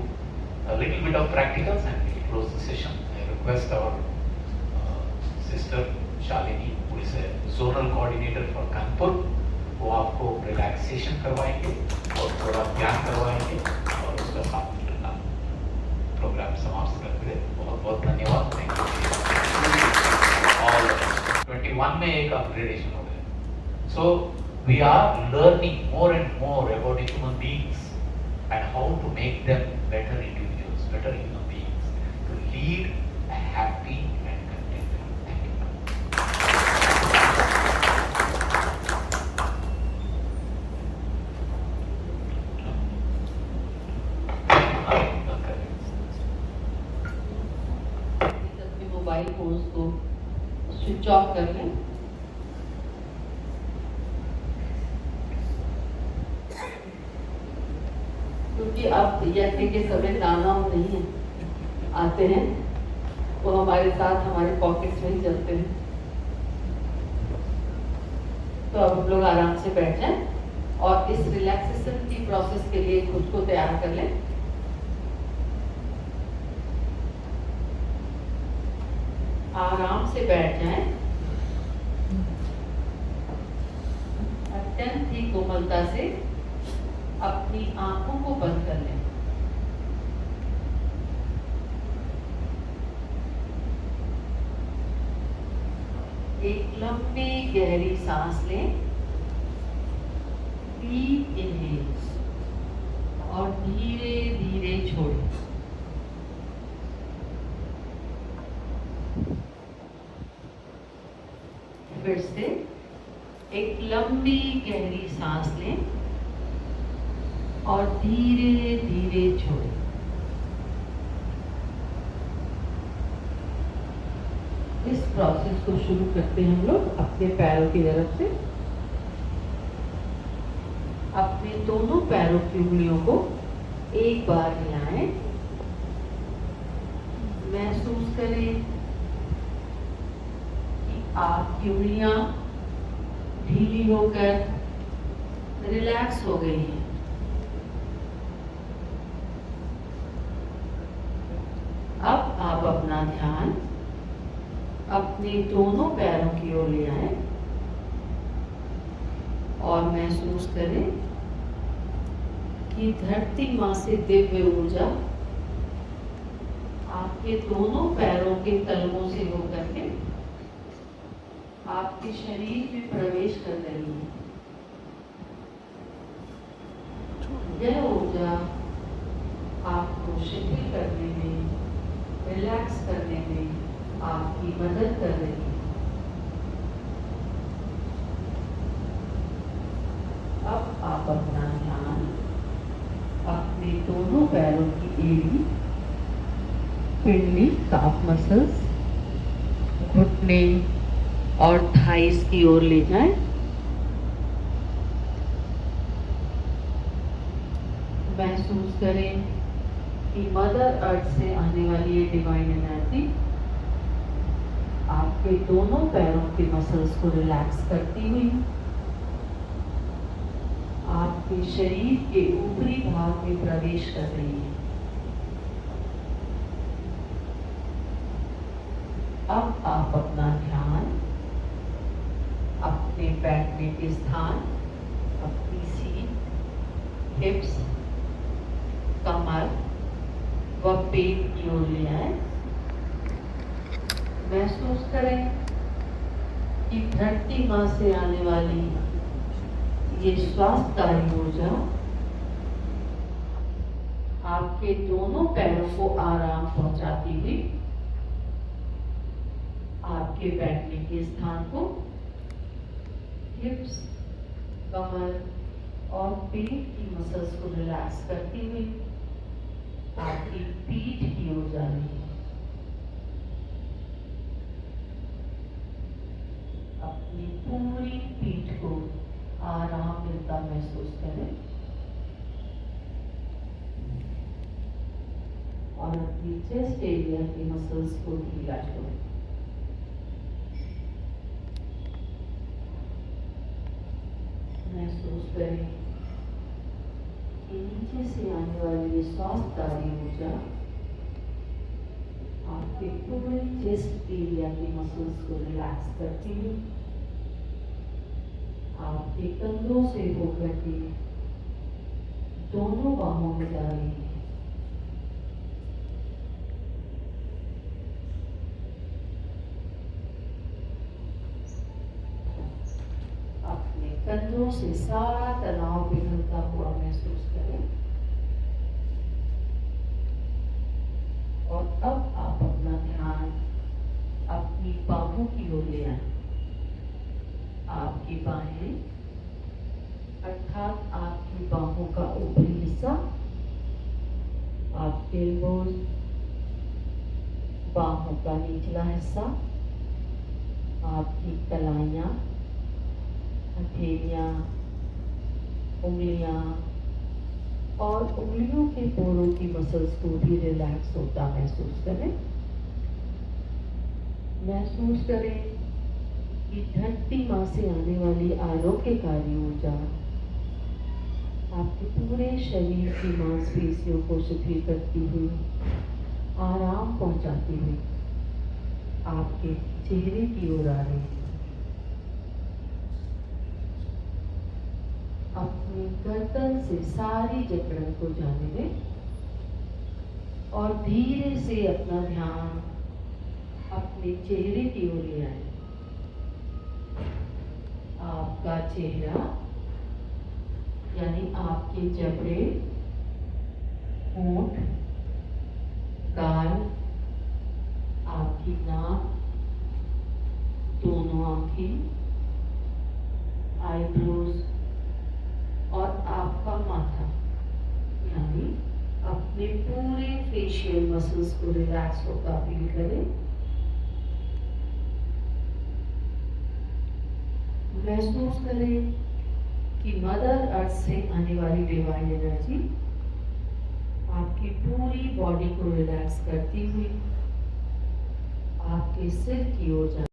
a little bit of practicals and we'll close the session. I request our sister Shalini, who is a zonal coordinator for Kanpur, वो आपको relaxation करवाएंगे और थोड़ा ध्यान करवाएंगे और उसका साथ मिलना प्रोग्राम समाप्त करते हैं। बहुत बहुत धन्यवाद, थैंक यू। और 21 में एक अपग्रेडेशन हो गया। So we are learning more and more about human beings and how to make them better individuals, better human beings, to lead a happy and contented. Thank you. अपने mobile phones को switch off कर लें। क्योंकि अब यज्ञ के समय दानव नहीं है, आते हैं वो हमारे साथ हमारे पॉकेट्स में ही चलते हैं। तो अब हम लोग आराम से बैठ जाएं और इस रिलैक्सेशन की प्रोसेस के लिए खुद को तैयार कर लें। आराम से बैठ जाएं, अत्यंत ही कोमलता से अपनी आंखों को बंद कर लें। एक लंबी गहरी सांस लें, डीप इनहेल और धीरे धीरे छोड़ें। फिर से एक लंबी गहरी सांस लें और धीरे धीरे छोड़ें। इस प्रोसेस को शुरू करते हैं हम लोग अपने पैरों की तरफ से। अपने दोनों पैरों की उंगलियों को एक बार हिलाएं। महसूस करें कि आपकी उंगलियां ढीली होकर रिलैक्स हो गई हैं। अब आप अपना ध्यान अपने दोनों पैरों की ओर ले आए और महसूस करें कि धरती माँ से दिव्य ऊर्जा आपके दोनों पैरों के तलवों से होकर के आपके शरीर में प्रवेश कर रही है। यह ऊर्जा आपको शिथिल करने में, रिलैक्स करने में आपकी मदद कर रही है। अब आप अपना ध्यान अपने दोनों पैरों की एड़ी, पिंडली, काफ मसल्स, घुटने घुटने और थाइस की ओर ले जाएं। महसूस करें कि मदर अर्थ से आने वाली ये डिवाइन एनर्जी आपके दोनों पैरों के मसल्स को रिलैक्स करती हुई आपके शरीर के ऊपरी भाग में प्रवेश कर रही है। अब आप अपना ध्यान अपने बैठने के स्थान, अपनी सीट, हिप्स, कमर व पेट की ओर ले आए। महसूस करें कि धरती माँ से आने वाली ये स्वास्थ्यकारी ऊर्जा आपके दोनों पैरों को आराम पहुंचाती हुई आपके बैठने के स्थान को, हिप्स, कमर और पेट की मसल्स को रिलैक्स करती हुई आपकी पीठ की ओर जा रही है। अपनी पूरी पीठ को आराम मिलता महसूस करें और अपनी चेस्ट एरिया के मसल्स को ढीला छोड़ें। महसूस करें कि नीचे से आने वाली ये स्वास्थ्यकारी ऊर्जा आपके पूरे चेस्ट एरिया के मसल्स को रिलैक्स करती है। आपके कंधों से होकर के दोनों बाहों में जा रही है। अपने कंधों से सारा तनाव पिघलता हुआ महसूस करें और अब आप अपना ध्यान अपनी बाहों की ओर ले आए। आपकी बाहें अर्थात आपकी बाहों का ऊपरी हिस्सा, आपके एल्बोज, बाहों का निचला हिस्सा, आपकी कलाइयाँ, हथेलियाँ, उंगलियाँ और उंगलियों के पोरों की मसल्स को भी रिलैक्स होता महसूस करें। महसूस करें कि धरती माँ से आने वाली आरोग्यकारी ऊर्जा आपके पूरे शरीर की मांसपेशियों को शिथिल करती हुई, आराम पहुंचाती हुई आपके चेहरे की ओर आ रही है। अपनी गर्दन से सारी जकड़न को जाने दें और धीरे से अपना ध्यान अपने चेहरे की ओर ले आए। आपका चेहरा यानी आपके जबड़े, होंठ, गाल, आपकी नाक, दोनों आंखें, आईब्रोज और आपका माथा यानी अपने पूरे फेशियल मसल्स को रिलैक्स होता फील करें। महसूस करें कि मदर अर्थ से आने वाली डिवाइन एनर्जी आपकी पूरी बॉडी को रिलैक्स करती हुई आपके सिर की ओर